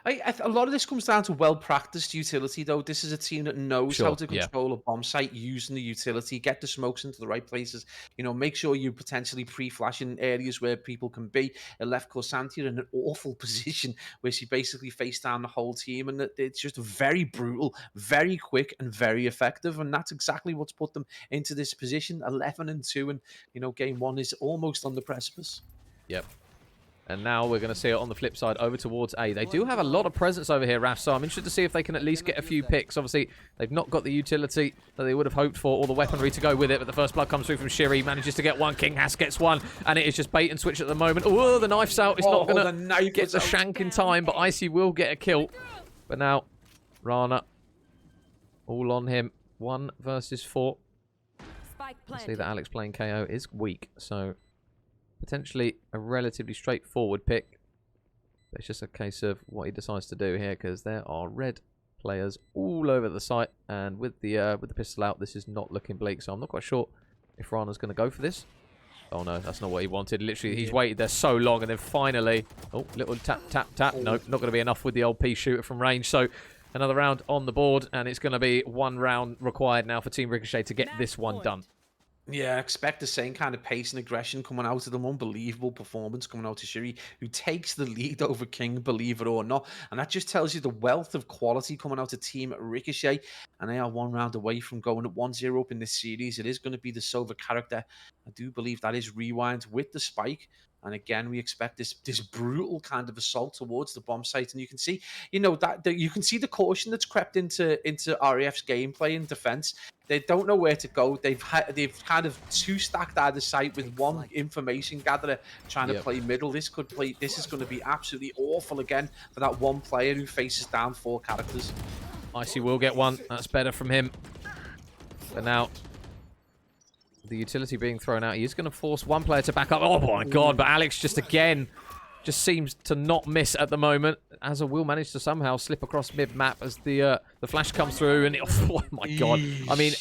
A lot of this comes down to well-practiced utility, though. This is a team that knows how to control a bomb site using the utility, get the smokes into the right places, you know, make sure you potentially pre-flash in areas where people can be. It left Corsantia in an awful position where she basically faced down the whole team, and it's just very brutal, very quick, and very effective, and that's exactly what's put them into this position, 11-2, and, you know, game 1 is almost on the precipice. Yep. And now we're going to see it on the flip side over towards A. They do have a lot of presence over here, RAF, so I'm interested to see if they can at least get a few picks. Obviously, they've not got the utility that they would have hoped for or the weaponry to go with it, but the first blood comes through from Shiri, manages to get one. King Hass gets one, and it is just bait and switch at the moment. Oh, the knife's out. It's not going to get the shank in time, but Icy will get a kill. But now, Rana, all on him. 1 versus 4. I see that Alex playing KO is weak, so... potentially a relatively straightforward pick. But it's just a case of what he decides to do here, because there are red players all over the site, and with the pistol out, this is not looking bleak. So I'm not quite sure if Rana's going to go for this. Oh no, that's not what he wanted. Literally, he's waited there so long, and then finally, oh, little tap, tap, tap. Nope, not going to be enough with the old pea shooter from range. So another round on the board, and it's going to be 1 round required now for Team Ricochet to get this one done. Yeah, expect the same kind of pace and aggression coming out of them. Unbelievable performance coming out of Shiri, who takes the lead over King, believe it or not. And that just tells you the wealth of quality coming out of Team Ricochet. And they are 1 round away from going at 1-0 up in this series. It is going to be the silver character. I do believe that is Rewind with the spike. And again, we expect this brutal kind of assault towards the bomb site. And you can see, you know, that you can see the caution that's crept into RAF's gameplay and defense. They don't know where to go. They've kind of two stacked either side with one information gatherer trying to play middle. This is going to be absolutely awful again for that one player who faces down 4 characters. Icy will get one. That's better from him. But now, the utility being thrown out, he's going to force one player to back up. Oh my god, but Alex just seems to not miss at the moment. Azza will manage to somehow slip across mid-map as the flash comes through, and oh my god. I mean,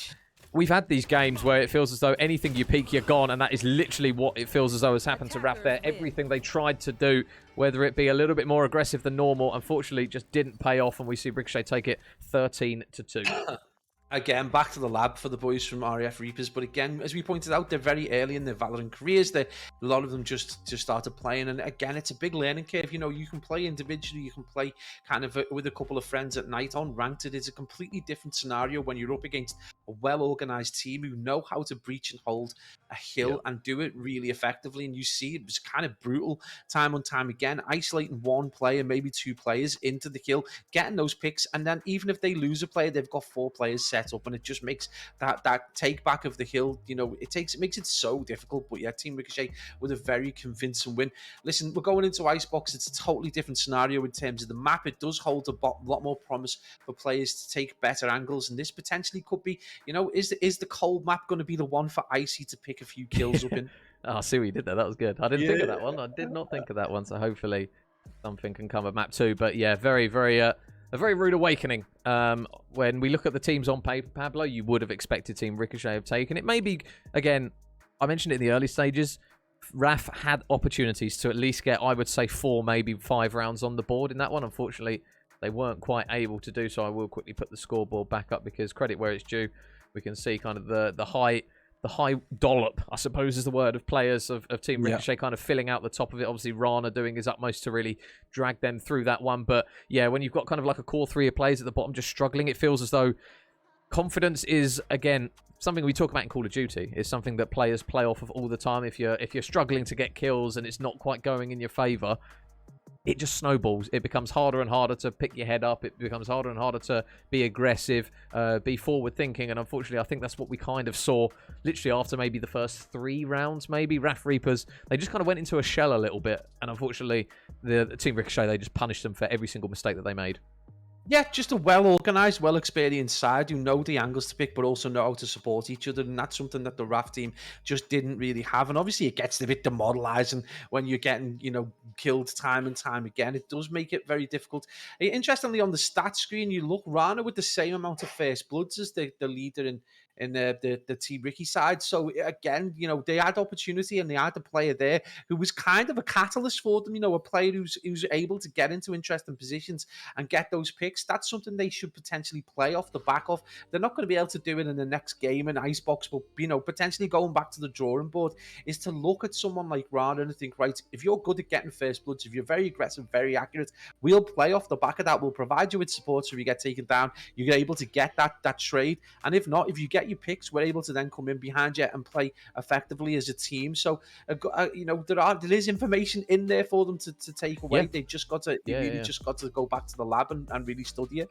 we've had these games where it feels as though anything you peek, you're gone, and that is literally what it feels as though has happened to RAF there. Everything they tried to do, whether it be a little bit more aggressive than normal, unfortunately just didn't pay off, and we see Ricochet take it 13-2. Again, back to the lab for the boys from RAF Reapers. But again, as we pointed out, they're very early in their Valorant careers. A lot of them just started playing. And again, it's a big learning curve. You know, you can play individually. You can play kind of with a couple of friends at night on ranked. It is a completely different scenario when you're up against a well-organized team who know how to breach and hold a hill and do it really effectively. And you see it was kind of brutal time on time again, isolating one player, maybe 2 players into the kill, getting those picks. And then even if they lose a player, they've got 4 players set up, and it just makes that take back of the hill, you know, it makes it so difficult. But yeah, Team Ricochet with a very convincing win. Listen, we're going into Icebox. It's a totally different scenario in terms of the map. It does hold a lot more promise for players to take better angles, and this potentially could be, you know, is the cold map going to be the one for Icy to pick a few kills up in? Oh, I see what you did there. That was good. I didn't think of that one. I did not think of that one. So hopefully something can come of map 2. But yeah, very a very rude awakening. When we look at the teams on paper, Pablo, you would have expected Team Ricochet have taken it. Maybe, again, I mentioned it in the early stages, RAF had opportunities to at least get, I would say, 4, maybe 5 rounds on the board in that one. Unfortunately, they weren't quite able to do so. I will quickly put the scoreboard back up because credit where it's due. We can see kind of the high dollop, I suppose is the word, of players of Team Ricochet kind of filling out the top of it. Obviously, Rana doing his utmost to really drag them through that one. But yeah, when you've got kind of like a core 3 of players at the bottom just struggling, it feels as though confidence is, again, something we talk about in Call of Duty. It's something that players play off of all the time. If you're struggling to get kills and it's not quite going in your favor, it just snowballs. It becomes harder and harder to pick your head up. It becomes harder and harder to be aggressive, be forward thinking. And unfortunately, I think that's what we kind of saw literally after maybe the first 3 rounds, maybe. RAF Reapers, they just kind of went into a shell a little bit. And unfortunately, the Team Ricochet, they just punished them for every single mistake that they made. Yeah, just a well-organised, well-experienced side who know the angles to pick, but also know how to support each other. And that's something that the RAF team just didn't really have. And obviously, it gets a bit demoralising when you're getting, you know, killed time and time again. It does make it very difficult. Interestingly, on the stat screen, you look, Rana with the same amount of first bloods as the leader in the Team Ricky side. So again, you know, they had opportunity and they had a player there who was kind of a catalyst for them, you know, a player who's able to get into interesting positions and get those picks. That's something they should potentially play off the back of. They're not going to be able to do it in the next game in Icebox, but, you know, potentially going back to the drawing board is to look at someone like Rana and think, right, if you're good at getting first bloods, if you're very aggressive, very accurate, we'll play off the back of that. We'll provide you with support so if you get taken down, you're able to get that trade. And if not, if you get your picks, we're able to then come in behind you and play effectively as a team. So you know, there is information in there for them to take away. They've just got to just got to go back to the lab and really study it.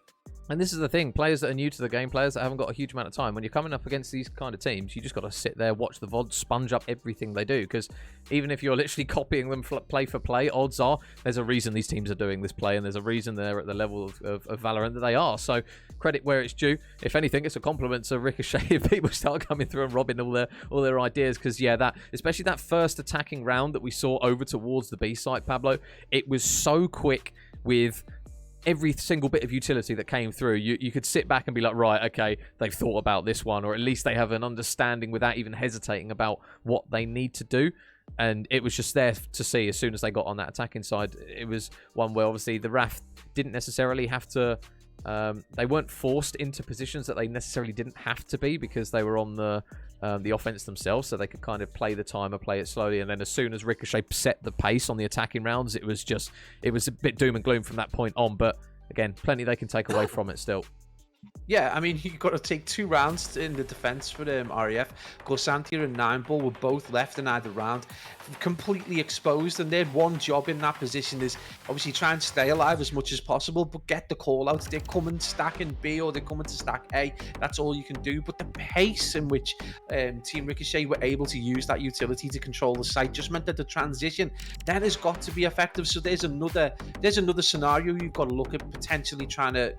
And this is the thing, players that are new to the game, players that haven't got a huge amount of time, when you're coming up against these kind of teams, you just got to sit there, watch the VOD, sponge up everything they do. Because even if you're literally copying them play for play, odds are there's a reason these teams are doing this play, and there's a reason they're at the level of Valorant that they are. So credit where it's due. If anything, it's a compliment to Ricochet if people start coming through and robbing all their ideas. Because yeah, that especially that first attacking round that we saw over towards the B site, Pablo, it was so quick with every single bit of utility that came through. You could sit back and be like, right, okay, they've thought about this one, or at least they have an understanding without even hesitating about what they need to do. And it was just there to see as soon as they got on that attacking side. It was one where obviously the RAF didn't necessarily have to, they weren't forced into positions that they necessarily didn't have to be because they were on the offense themselves, so they could kind of play the timer, play it slowly, and then as soon as Ricochet set the pace on the attacking rounds, it was a bit doom and gloom from that point on. But again, plenty they can take away from it still. Yeah, I mean, you've got to take 2 rounds in the defense for RAF. Gorsantia and Nineball were both left in either round, completely exposed, and their one job in that position is obviously try and stay alive as much as possible, but get the call outs. They're coming stacking B or they're coming to stack A. That's all you can do. But the pace in which Team Ricochet were able to use that utility to control the site just meant that the transition then has got to be effective. So there's another scenario you've got to look at, potentially trying to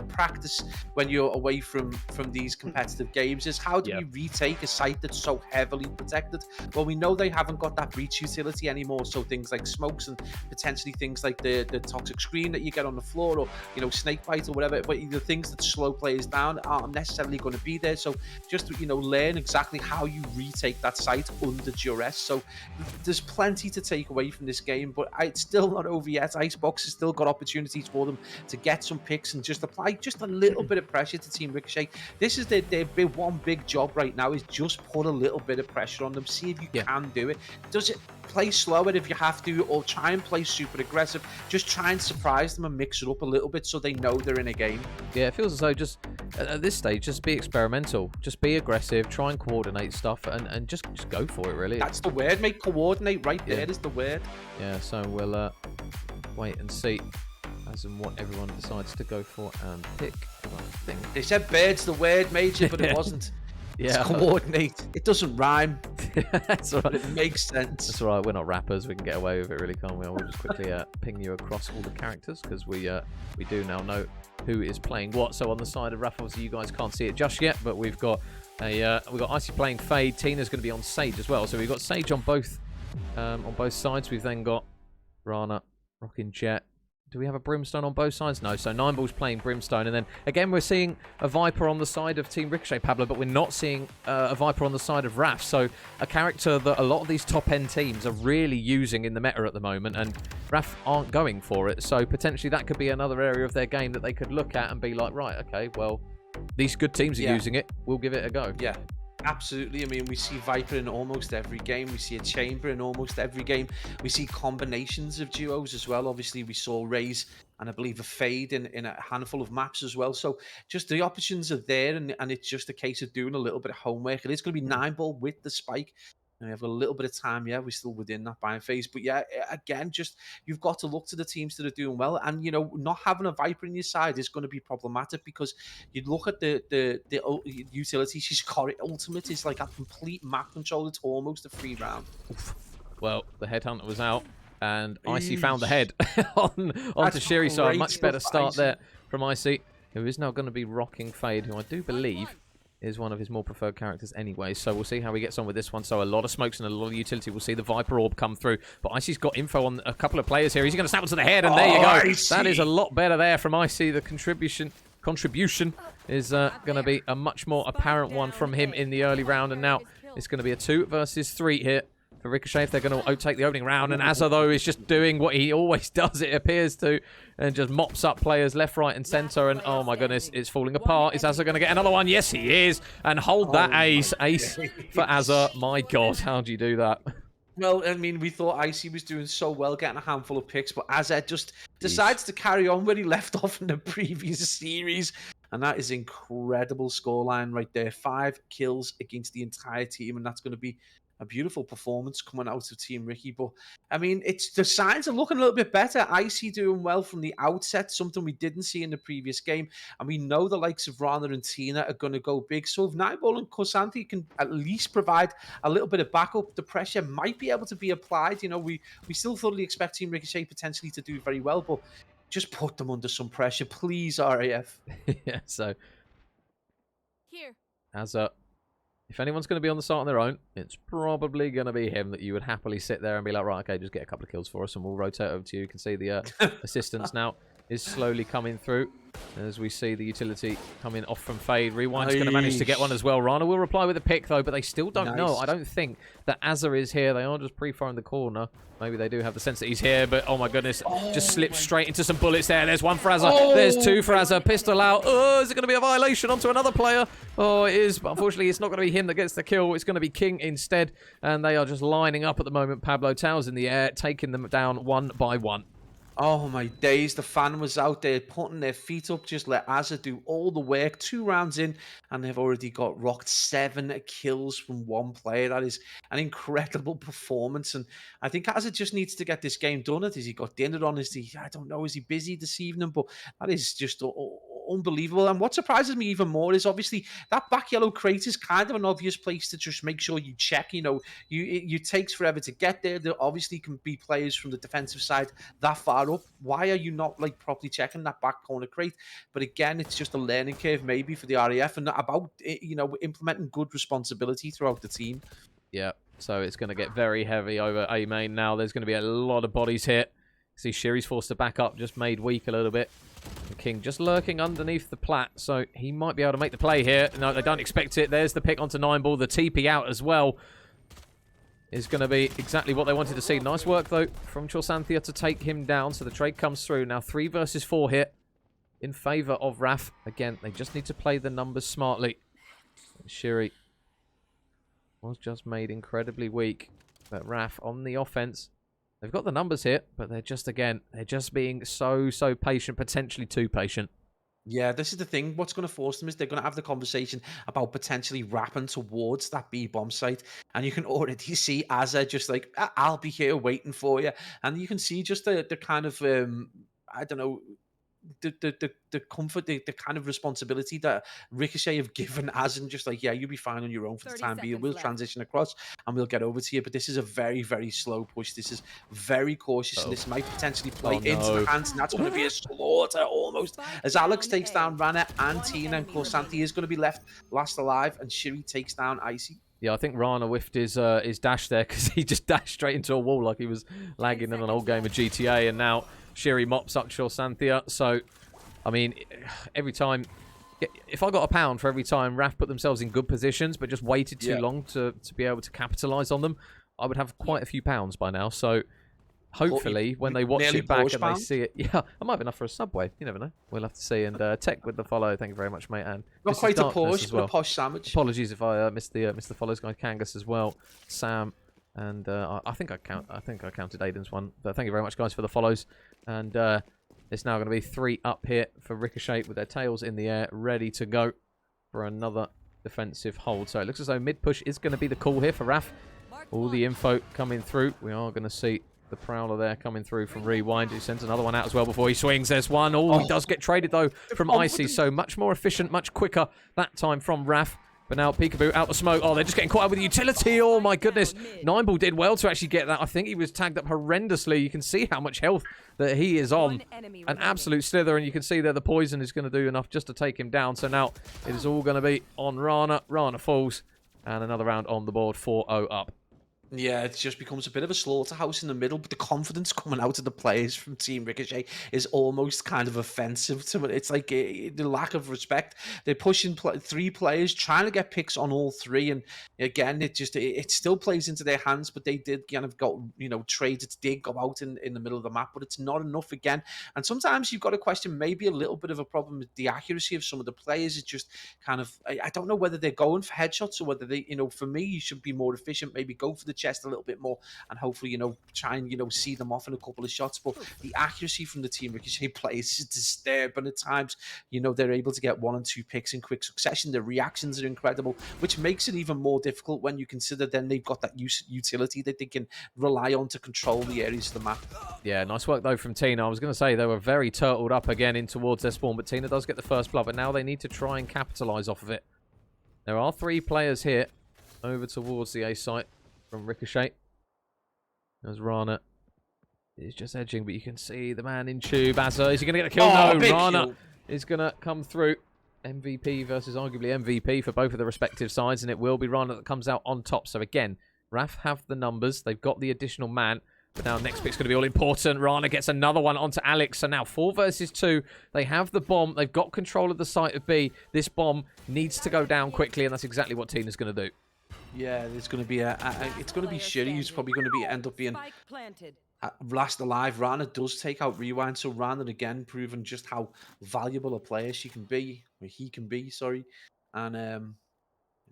practice when you're away from these competitive games, is how do we retake a site that's so heavily protected? Well, we know they haven't got that breach utility anymore, so things like smokes and potentially things like the toxic screen that you get on the floor, or snake bite or whatever, but the things that slow players down aren't necessarily going to be there. So just learn exactly how you retake that site under duress. So there's plenty to take away from this game, but it's still not over yet. Icebox has still got opportunities for them to get some picks and just apply just a little bit of pressure to Team Ricochet. This is their one big job right now, is just put a little bit of pressure on them. See if you can do it. Does it play slower if you have to, or try and play super aggressive? Just try and surprise them and mix it up a little bit so they know they're in a game. Yeah, it feels as though just at this stage, just be experimental, just be aggressive, try and coordinate stuff, and just go for it, really. That's the word, mate. Coordinate right there is the word. Yeah, so we'll wait and see as and what everyone decides to go for and pick. I think they said bird's the word, Major, but it wasn't. Yeah, it's coordinate. It doesn't rhyme. That's all right. But it makes sense. That's all right. We're not rappers. We can get away with it, really, can't we? We'll just quickly ping you across all the characters, because we do now know who is playing what. So on the side of RAF, obviously you guys can't see it just yet, but we've got Icy playing Fade. Tina's going to be on Sage as well. So we've got Sage on both sides. We've then got Rana rocking Jet. Do we have a Brimstone on both sides? No. So Nineball's playing Brimstone. And then, again, we're seeing a Viper on the side of Team Ricochet, Pablo, but we're not seeing a Viper on the side of RAF. So a character that a lot of these top-end teams are really using in the meta at the moment, and RAF aren't going for it. So potentially that could be another area of their game that they could look at and be like, right, okay, well, these good teams are using it. We'll give it a go. Yeah. Absolutely. I mean, we see Viper in almost every game. We see a Chamber in almost every game. We see combinations of duos as well. Obviously, we saw Raze and I believe a Fade in a handful of maps as well. So just the options are there, and it's just a case of doing a little bit of homework. It is going to be Nineball with the spike. And we have a little bit of time. Yeah, we're still within that buying phase. But yeah, again, just you've got to look to the teams that are doing well. And, not having a Viper in your side is going to be problematic, because you look at the utility she's got. Ultimate is like a complete map control. It's almost a free round. Well, the Headhunter was out, and Icy found the head onto Shiri. So a much better start there from Icy, who is now going to be rocking Fade, who I do believe is one of his more preferred characters anyway. So we'll see how he gets on with this one. So a lot of smokes and a lot of utility. We'll see the Viper Orb come through. But Icy's got info on a couple of players here. He's going to snap onto the head, and there you go. Icy. That is a lot better there from Icy. The contribution is going to be a much more apparent one from him in the early round. And now it's going to be a 2 versus 3 here for Ricochet if they're going to take the opening round. And Azza, though, is just doing what he always does, it appears to, and just mops up players left, right, and center. And oh my goodness, it's falling apart. Is Azza going to get another one? Yes, he is. And hold that ace for Azza. My God, how do you do that? Well, I mean, we thought Icy was doing so well getting a handful of picks, but Azza just decides to carry on where he left off in the previous series. And that is incredible scoreline right there. 5 kills against the entire team, and that's going to be a beautiful performance coming out of Team Ricky. But I mean, the signs are looking a little bit better. Icy doing well from the outset, something we didn't see in the previous game. And we know the likes of Rana and Tina are going to go big. So if Nineball and Corsanti can at least provide a little bit of backup, the pressure might be able to be applied. We still fully expect Team Ricochet potentially to do very well, but just put them under some pressure, please, RAF. Yeah, so if anyone's going to be on the site on their own, it's probably going to be him, that you would happily sit there and be like, right, okay, just get a couple of kills for us and we'll rotate over to you. You can see the assistance now is slowly coming through as we see the utility coming off from Fade. Rewind's going to manage to get one as well. Rana will reply with a pick, though, but they still don't know. I don't think that Azza is here. They are just pre-firing the corner. Maybe they do have the sense that he's here, but oh my goodness, just slipped straight into some bullets there. There's one for Azza. There's 2 for Azza. Pistol out. Oh, is it going to be a violation onto another player? Oh, it is, but unfortunately, it's not going to be him that gets the kill. It's going to be King instead, and they are just lining up at the moment. Pablo Towers in the air, taking them down one by one. Oh my days, the fan was out there putting their feet up, just let Azza do all the work. 2 rounds in, and they've already got rocked 7 kills from one player. That is an incredible performance. And I think Azza just needs to get this game done. Has he got dinner on? Is he, I don't know, is he busy this evening? But that is just unbelievable. And what surprises me even more is obviously that back yellow crate is kind of an obvious place to just make sure you check. You know, it takes forever to get there. There obviously can be players from the defensive side that far up. Why are you not like properly checking that back corner crate? But again, it's just a learning curve maybe for the RAF and about implementing good responsibility throughout the team. Yeah, so it's going to get very heavy over A main now. There's going to be a lot of bodies hit. See, Shiri's forced to back up, just made weak a little bit. And King just lurking underneath the plat, so he might be able to make the play here. No, they don't expect it. There's the pick onto 9ball. The TP out as well is going to be exactly what they wanted to see. Nice work, though, from Chorsanthia to take him down. So the trade comes through. Now 3 versus 4 here in favour of RAF. Again, they just need to play the numbers smartly. Shiri was just made incredibly weak. But RAF on the offense, they've got the numbers here, but they're just, again, they're just being so patient, potentially too patient. Yeah, this is the thing. What's going to force them is they're going to have the conversation about potentially wrapping towards that B bomb site. And you can already see Azza just like, I'll be here waiting for you. And you can see just the kind of, I don't know, the comfort, the kind of responsibility that Ricochet have given as in just like, yeah, you'll be fine on your own for the time being. We'll transition across and we'll get over to you. But this is a very slow push. This is very cautious, and this might potentially play into the hands, and that's going to be a slaughter almost. As Alex takes down Rana and Tina, and Corsanti is going to be left last alive, and Shiri takes down Icy. Yeah, I think Rana whiffed his dash there because he just dashed straight into a wall like he was lagging in an old game of GTA, and now Shiri mops up Chorsanthia. So, I mean, every time... If I got £1 for every time RAF put themselves in good positions but just waited too long to be able to capitalise on them, I would have quite a few pounds by now. So, hopefully, when they watch it back and they see it... Yeah, I might have enough for a Subway. You never know. We'll have to see. And Tech with the follow. Thank you very much, mate. And not quite a Porsche, but a posh sandwich. Apologies if I missed the follows, guys. Kangas as well. Sam. And I think I counted Aiden's one. But thank you very much, guys, for the follows. And it's now going to be 3 up here for Ricochet with their tails in the air, ready to go for another defensive hold. So it looks as though mid-push is going to be the call here for RAF. All the info coming through. We are going to see the Prowler there coming through from Rewind. He sends another one out as well before he swings. There's one. Oh, he does get traded, though, from Icy. So much more efficient, much quicker that time from RAF. But now Peekaboo out the smoke. Oh, they're just getting caught up with the utility. Oh, my goodness. 9ball did well to actually get that. I think he was tagged up horrendously. You can see how much health that he is on. An absolute slither. And you can see there the poison is going to do enough just to take him down. So now it is all going to be on Rana. Rana falls. And another round on the board. 4-0 up. Yeah, it just becomes a bit of a slaughterhouse in the middle, but the confidence coming out of the players from Team Ricochet is almost kind of offensive to it. It's like the lack of respect. They're pushing 3 players, trying to get picks on all 3, and again, it still plays into their hands, but they did kind of got, traded, did go out in the middle of the map, but it's not enough again. And sometimes you've got to question maybe a little bit of a problem with the accuracy of some of the players. It's just kind of, I don't know whether they're going for headshots or whether they, for me, you should be more efficient, maybe go for the chest a little bit more and hopefully try and see them off in a couple of shots. But the accuracy from the Team Ricochet players is disturbing at times. They're able to get 1 and 2 picks in quick succession. Their reactions are incredible, which makes it even more difficult when you consider then they've got that utility that they can rely on to control the areas of the map. Yeah, nice work though from Tina. I was going to say they were very turtled up again in towards their spawn, but Tina does get the first blood, but now they need to try and capitalise off of it. There are 3 players here over towards the A site from Ricochet. As Rana is just edging, but you can see the man in tube. Azza, is he going to get a kill? No, Rana is going to come through. MVP versus arguably MVP for both of the respective sides, and it will be Rana that comes out on top. So again, RAF have the numbers. They've got the additional man. But now next pick's going to be all important. Rana gets another one onto Alex. So now 4 versus 2. They have the bomb. They've got control of the site of B. This bomb needs to go down quickly, and that's exactly what Tina's going to do. Yeah, there's going to be it's going to be Shiri who's probably going to end up being last alive. Rana does take out Rewind, so Rana again proving just how valuable a player she can be, or he can be, sorry. And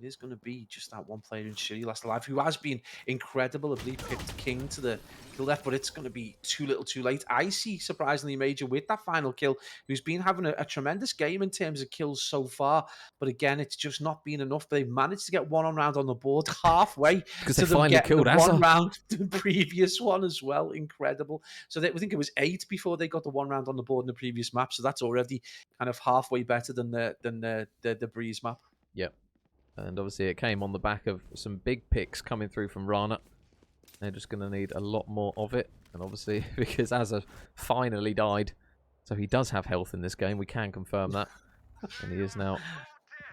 it is going to be just that one player in Shiri last alive, who has been incredible. I believe picked King to the left, but it's going to be too little too late. Icy, surprisingly major with that final kill, who's been having a tremendous game in terms of kills so far. But again, it's just not been enough. They've managed to get one round on the board halfway because to they them finally getting killed the Azza. one round, the previous one as well. Incredible. So I think it was 8 before they got the one round on the board in the previous map. So that's already kind of halfway better than the Breeze map. Yep. And obviously it came on the back of some big picks coming through from Rana. They're just going to need a lot more of it. And obviously, because Azza finally died, so he does have health in this game, we can confirm that. And he is now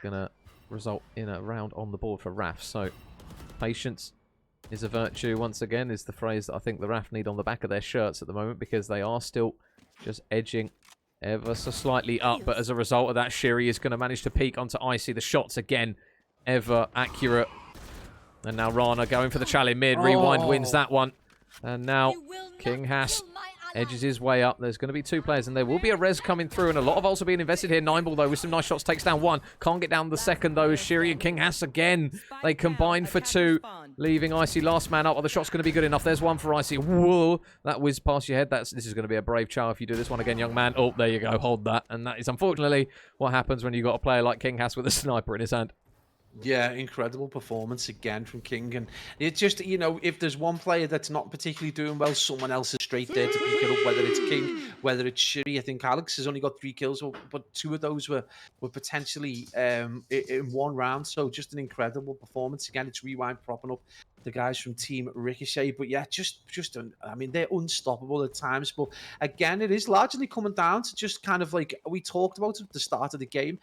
going to result in a round on the board for RAF. So, patience is a virtue, once again, is the phrase that I think the RAF need on the back of their shirts at the moment, because they are still just edging ever so slightly up. But as a result of that, Shiri is going to manage to peek onto Icy. The shots, again, ever accurate. And now Rana going for the challenge mid. Rewind wins that one. And now King Haas edges his way up. There's going to be 2 players, and there will be a res coming through, and a lot of ults are being invested here. Nineball, though, with some nice shots, takes down 1. Can't get down the second, though, as Shiri and King Haas again. They combine for 2, leaving Icy last man up. Well, the shot's going to be good enough. There's one for Icy. Whoa, that whizzed past your head. This is going to be a brave chow if you do this one again, young man. Oh, there you go. Hold that. And that is, unfortunately, what happens when you've got a player like King Haas with a sniper in his hand. Yeah, incredible performance again from King. And it's just, you know, if there's one player that's not particularly doing well, someone else is straight there to pick it up, whether it's King, whether it's Shiri. I think Alex has only got 3 kills, but 2 of those were potentially in one round. So just an incredible performance. Again, it's Rewind propping up the guys from Team Ricochet. But yeah, I mean, they're unstoppable at times. But again, it is largely coming down to just kind of like we talked about at the start of the game.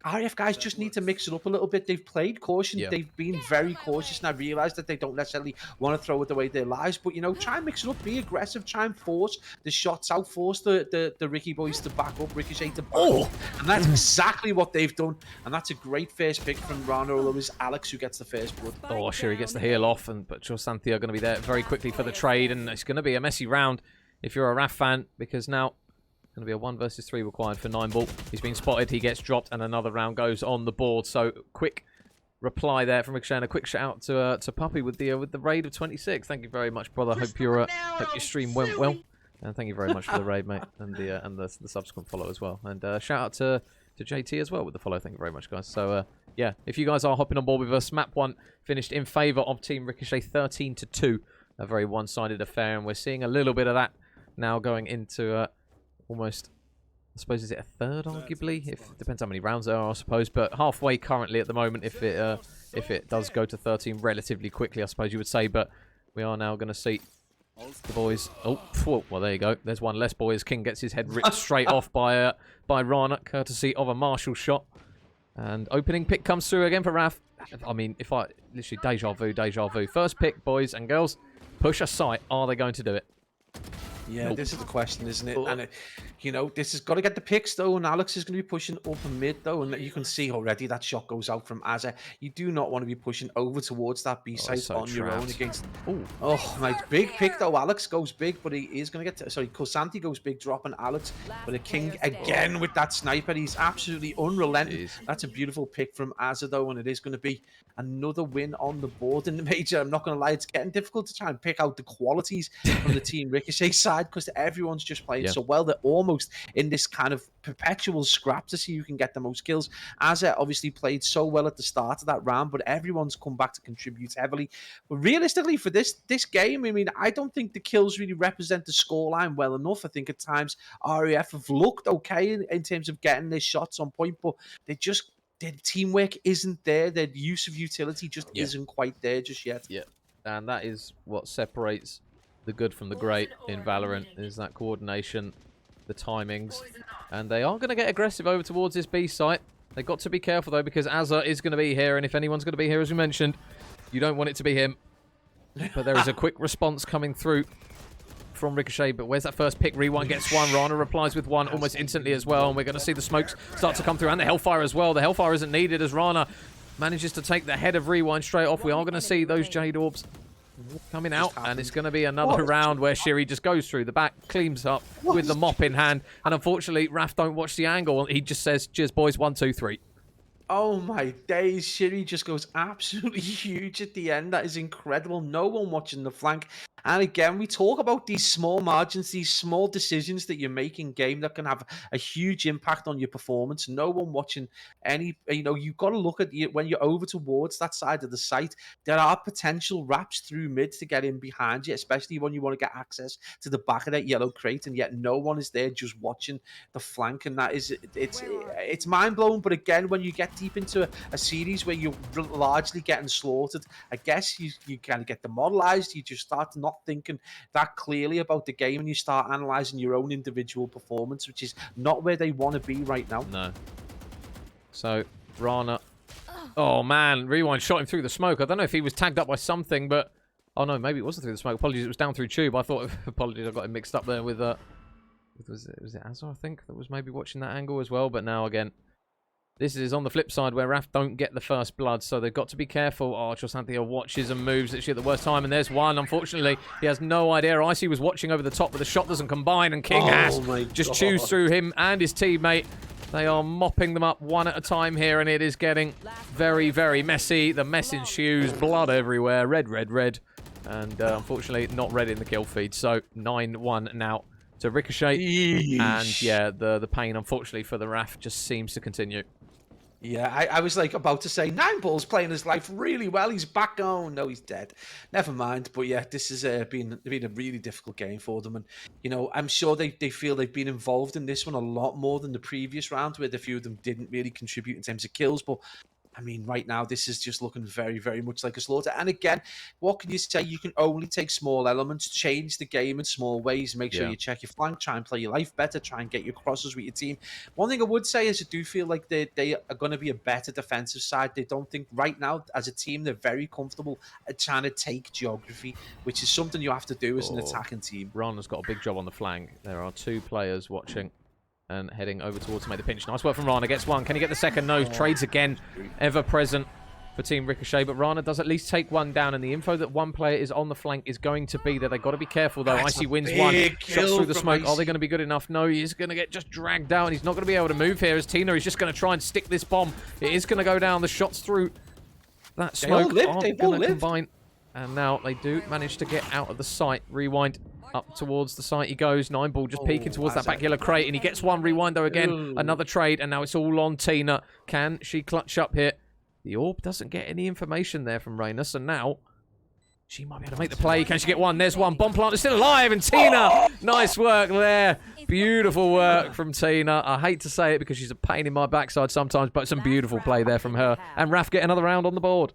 RAF guys just need to mix it up a little bit. They've played caution. Yeah. They've been very cautious, and I realise that they don't necessarily want to throw it away their lives. But, you know, try and mix it up. Be aggressive. Try and force the shots out. Force the Ricky boys to back up. Ricochet to back up. And that's exactly what they've done. And that's a great first pick from Rana, although it's Alex who gets the first blood. Oh, sure, he gets the heal off. But Santhia are going to be there very quickly for the trade. And it's going to be a messy round if you're a RAF fan, because now going to be a 1 versus 3 required for Nineball. He's been spotted, he gets dropped, and another round goes on the board. So quick reply there from Ricochet, and a quick shout out to Puppy with the raid of 26. Thank you very much, brother. Hope your stream went well, and thank you very much for the raid, mate, and the subsequent follow as well. And shout out to JT as well with the follow. Thank you very much, guys. So yeah, if you guys are hopping on board with us, map 1 finished in favour of Team Ricochet, 13-2. A very one-sided affair, and we're seeing a little bit of that now going into almost, I suppose, is it a third, arguably? It depends how many rounds there are, I suppose. But halfway currently at the moment, if it does go to 13 relatively quickly, I suppose you would say. But we are now going to see the boys. Oh, well, there you go. There's one less, boys. King gets his head ripped straight off by Rana, courtesy of a Marshall shot. And opening pick comes through again for RAF. I mean, literally deja vu. First pick, boys and girls. Push a sight. Are they going to do it? Yeah, this is the question, isn't it? And, you know, this has got to get the picks, though, and Alex is going to be pushing up and mid, though, and you can see already that shot goes out from Azza. You do not want to be pushing over towards that B site on your own against... Oh, my big pick, though. Alex goes big, but he is going to get... Sorry, Kosanti goes big, dropping Alex. But the King, again, with that sniper, he's absolutely unrelenting. That's a beautiful pick from Azza, though, and it is going to be another win on the board in the major. I'm not going to lie, it's getting difficult to try and pick out the qualities from the Team Ricochet side, because everyone's just playing so well. They're almost in this kind of perpetual scrap to see who can get the most kills. Azza obviously played so well at the start of that round, but everyone's come back to contribute heavily. But realistically, for this game, I mean, I don't think the kills really represent the scoreline well enough. I think at times RAF have looked okay in terms of getting their shots on point, but their teamwork isn't there. Their use of utility just isn't quite there just yet. Yeah, and that is what separates the good from the great in Valorant, is that coordination, the timings. And they are going to get aggressive over towards this B site. They've got to be careful, though, because Azza is going to be here, and if anyone's going to be here, as we mentioned, you don't want it to be him. But there is a quick response coming through from Ricochet, but where's that first pick? Rewind gets one. Rana replies with one almost instantly as well, and we're going to see the smokes start to come through, and the Hellfire as well. The Hellfire isn't needed as Rana manages to take the head of Rewind straight off. We are going to see those Jade Orbs coming out, and it's going to be another round where Shiri just goes through the back, cleans up with the mop in hand, and unfortunately RAF don't watch the angle. He just says, cheers boys, 1, 2, 3. Oh my days, Shiri just goes absolutely huge at the end. That is incredible. No one watching the flank. And again, we talk about these small margins, these small decisions that you make in game that can have a huge impact on your performance. No one watching any, you've got to look at when you're over towards that side of the site. There are potential wraps through mid to get in behind you, especially when you want to get access to the back of that yellow crate, and yet no one is there just watching the flank. And that is, it's mind blowing. But again, when you get deep into a series where you're largely getting slaughtered, I guess you kind of get demoralized. You just start not thinking that clearly about the game, and you start analyzing your own individual performance, which is not where they want to be right now. No. So Rana, oh man, Rewind shot him through the smoke. I don't know if he was tagged up by something, but oh no, maybe it wasn't through the smoke. Apologies, it was down through tube. I thought, apologies, I got him mixed up there with was it Azar, I think, that was maybe watching that angle as well. But now again, this is on the flip side where RAF don't get the first blood, so they've got to be careful. Oh, Chosanthia watches and moves literally at the worst time, and there's one. Unfortunately, he has no idea. Icy was watching over the top, but the shot doesn't combine, and King Hass just chews through him and his teammate. They are mopping them up one at a time here, and it is getting very, very messy. The mess ensues, blood everywhere, red, red, red. And unfortunately, not red in the kill feed. So 9-1 now to Ricochet. Yeesh. And yeah, the pain, unfortunately, for the RAF just seems to continue. Yeah, I was like about to say, 9ball's playing his life really well. He's back on. No, he's dead. Never mind. But yeah, this has been a really difficult game for them. And, I'm sure they feel they've been involved in this one a lot more than the previous round, where the few of them didn't really contribute in terms of kills. But I mean, right now, this is just looking very, very much like a slaughter. And again, what can you say? You can only take small elements, change the game in small ways, make sure you check your flank, try and play your life better, try and get your crosses with your team. One thing I would say is I do feel like they are going to be a better defensive side. They don't think right now, as a team, they're very comfortable at trying to take geography, which is something you have to do as an attacking team. Rana's got a big job on the flank. There are two players watching and heading over towards to make the pinch. Nice work from Rana. Gets one. Can he get the second? No. Trades again. Ever present for Team Ricochet. But Rana does at least take one down. And the info that one player is on the flank is going to be there. They've got to be careful, though. Icy wins one. Shots through the smoke. Are they going to be good enough? No, he's going to get just dragged down. He's not going to be able to move here as Tina is just going to try and stick this bomb. It is going to go down. The shots through that smoke aren't going to combine. And now they do manage to get out of the site. Rewind. Up towards the site he goes. 9ball just peeking towards that back yellow crate, and he gets one. Rewind though again. Another trade, and now it's all on Tina. Can she clutch up here? The orb doesn't get any information there from Reyna, so now she might be able to make the play. Can she get one? There's one. Bomb plant is still alive, and Tina! Nice work there. Beautiful work from Tina. I hate to say it because she's a pain in my backside sometimes, but some beautiful play there from her. And RAF get another round on the board.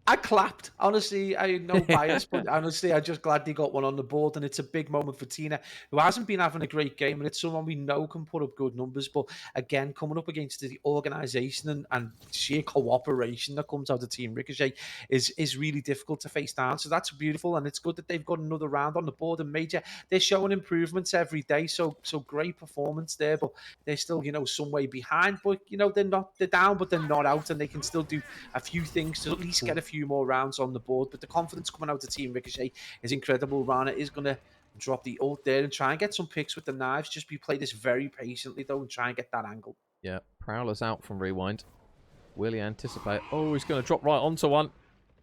I clapped. Honestly, I had no bias, but honestly, I'm just glad they got one on the board, and it's a big moment for Tina, who hasn't been having a great game, and it's someone we know can put up good numbers, but again, coming up against the organisation and sheer cooperation that comes out of Team Ricochet is really difficult to face down, so that's beautiful, and it's good that they've got another round on the board, and Major, they're showing improvements every day, so great performance there, but they're still, some way behind, but, they're down, but they're not out, and they can still do a few things to at least get a few more rounds on the board. But the confidence coming out of Team Ricochet is incredible. Rana is going to drop the ult there and try and get some picks with the knives. Just play this very patiently, though, and try and get that angle. Yeah, Prowler's out from Rewind. Will he anticipate? Oh, he's going to drop right onto one.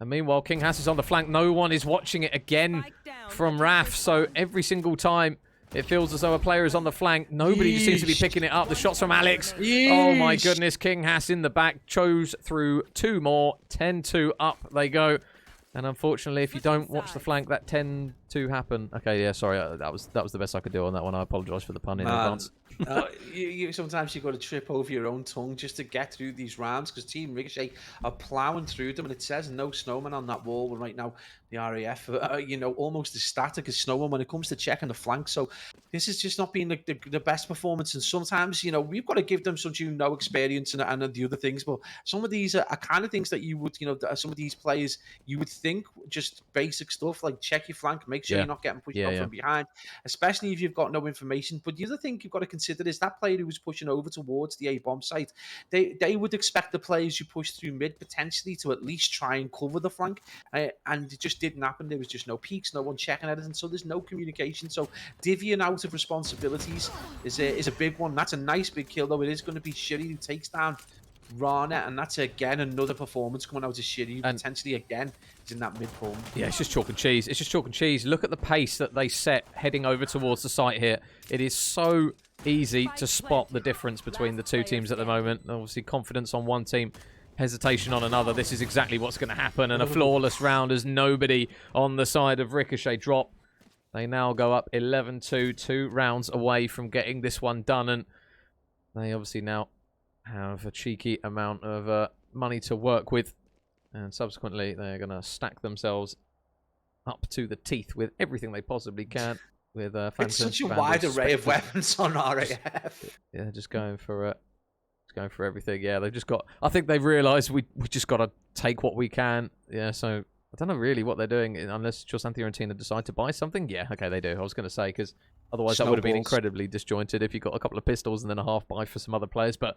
And meanwhile, King Hass is on the flank. No one is watching it again from RAF. So every single time it feels as though a player is on the flank, nobody seems to be picking it up. The shots from Alex. Oh my goodness, King Hass in the back. Chose through two more. 10-2 up they go. And unfortunately, if you don't watch the flank, that 10-2 happen. Okay, yeah, sorry. That was the best I could do on that one. I apologise for the pun in advance. Sometimes you've got to trip over your own tongue just to get through these rounds, because Team Ricochet are ploughing through them, and it says no snowman on that wall. But right now, the RAF, almost as static as snowman when it comes to checking the flank. So this has just not been the best performance. And sometimes, we've got to give them some experience and the other things. But some of these are kind of things that you would, some of these players, you would think just basic stuff like check your flank, make sure you're not getting pushed off from behind, especially if you've got no information. But the other thing you've got to consider is that player who was pushing over towards the A-bomb site, they would expect the players who push through mid potentially to at least try and cover the flank, and it just didn't happen. There was just no peaks, no one checking anything, so there's no communication. So divvying out of responsibilities is a big one. That's a nice big kill, though. It is going to be Shiri who takes down Rana, and that's again another performance coming out of Shiri. And Potentially again is in that mid home. yeah, it's just chalk and cheese. It's just chalk and cheese. Look at the pace that they set heading over towards the site here. It is so easy to spot the difference between the two teams at the moment. Obviously, confidence on one team, hesitation on another. This is exactly what's going to happen, and a flawless round as nobody on the side of Ricochet drop. They now go up 11-2, 2 rounds away from getting this one done, and they obviously now have a cheeky amount of money to work with, and subsequently they're going to stack themselves up to the teeth with everything they possibly can. With Phantom, it's such a Vandals, wide array of Spectres. weapons on RAF. Yeah, just going for everything. Yeah, they've just got. I think they've realised we just got to take what we can. Yeah, so I don't know really what they're doing unless Chorsanthia and Tina decide to buy something. Yeah, okay, they do. I was going to say because otherwise that would have been incredibly disjointed if you got a couple of pistols and then a half buy for some other players. But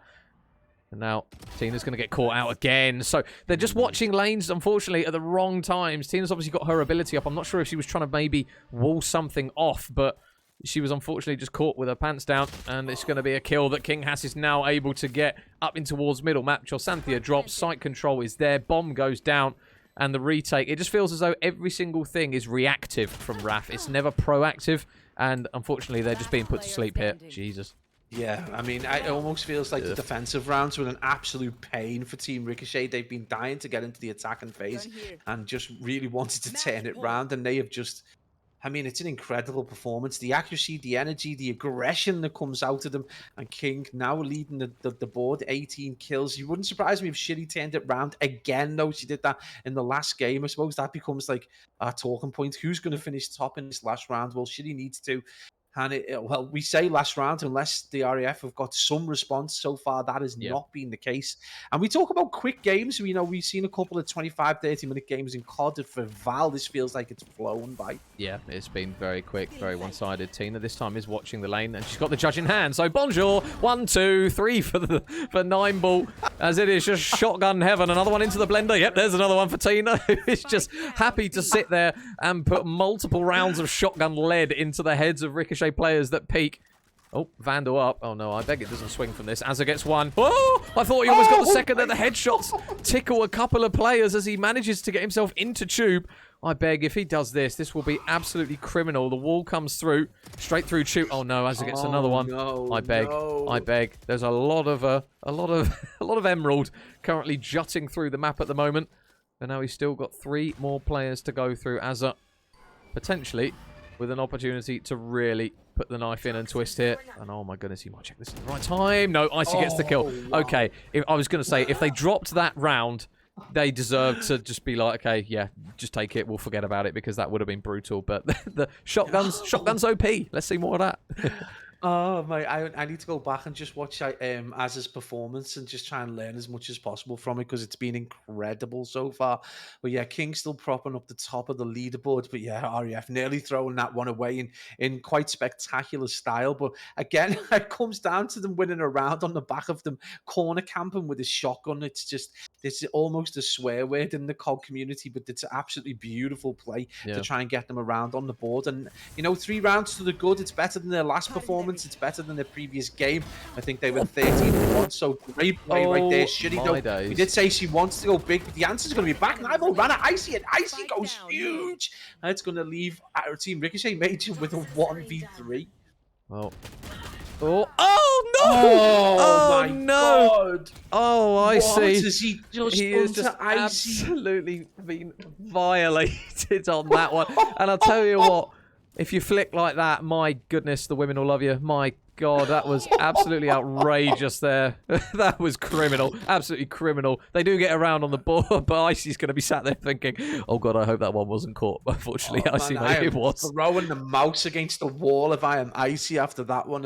and now Tina's going to get caught out again. So they're just watching lanes, unfortunately, at the wrong times. Tina's obviously got her ability up. I'm not sure if she was trying to maybe wall something off, but she was unfortunately just caught with her pants down. And it's going to be a kill that King Hass is now able to get up in towards middle map. Chorsanthia drops. Site control is there. Bomb goes down. And the retake, it just feels as though every single thing is reactive from RAF. It's never proactive. And unfortunately, they're just being put to sleep here. Jesus. Yeah, I mean, it almost feels like the defensive rounds were an absolute pain for Team Ricochet. They've been dying to get into the attacking phase and just really wanted to turn it round, and they have just... I mean, it's an incredible performance. The accuracy, the energy, the aggression that comes out of them. And King now leading the board, 18 kills. You wouldn't surprise me if Shiri turned it round again, though. She did that in the last game. I suppose that becomes like our talking point. Who's going to finish top in this last round? Well, Shiri needs to. And well, we say last round unless the RAF have got some response. So far, that has not been the case. And we talk about quick games. We've seen a couple of 25, 30-minute games in COD. For Val, this feels like it's flown by. Yeah, it's been very quick, very one-sided. Tina this time is watching the lane, and she's got the judge in hand. So bonjour, 1, 2, 3 for 9 ball, as it is just shotgun heaven. Another one into the blender. Yep, there's another one for Tina, who is just happy to sit there and put multiple rounds of shotgun lead into the heads of Ricochet players that peak. Oh, Vandal up. Oh, no, I beg it doesn't swing from this. Azza gets one. Oh, I thought he almost got the second, that the headshots tickle a couple of players as he manages to get himself into tube. I beg, if he does this, this will be absolutely criminal. The wall comes through, straight through tube. Oh, no, Azza gets another one. No, I beg, I beg. There's a lot of emerald currently jutting through the map at the moment. And now he's still got 3 more players to go through. Azza potentially with an opportunity to really put the knife in and twist here. And oh my goodness, he might check this at the right time. No, Icy gets the kill. Wow. Okay, I was going to say, if they dropped that round, they deserve to just be like, okay, yeah, just take it. We'll forget about it because that would have been brutal. But the shotguns OP. Let's see more of that. Oh my! I need to go back and just watch Az's performance and just try and learn as much as possible from it because it's been incredible so far. But yeah, King still propping up the top of the leaderboard. But yeah, RAF nearly throwing that one away in quite spectacular style. But again, it comes down to them winning a round on the back of them corner camping with a shotgun. It's almost a swear word in the COD community, but it's an absolutely beautiful play to try and get them around on the board. And 3 rounds to the good. It's better than their last performance. It's better than the previous game. I think they were 13-1, so great play right there. Shitty though. We did say she wants to go big, but the answer's going to be back. Naivo ran at Icy, and Icy goes huge. And it's going to leave our Team Ricochet Major with a 1v3. Well. Oh no! Oh my no! God! Oh, I see. Has he has just absolutely been violated on that one. And I'll tell you what, if you flick like that, my goodness, the women will love you. My God, that was absolutely outrageous there. That was criminal. Absolutely criminal. They do get around on the board, but Icy's going to be sat there thinking, oh God, I hope that one wasn't caught. Unfortunately, Icy maybe it was. Throwing the mouse against the wall if I am Icy after that one.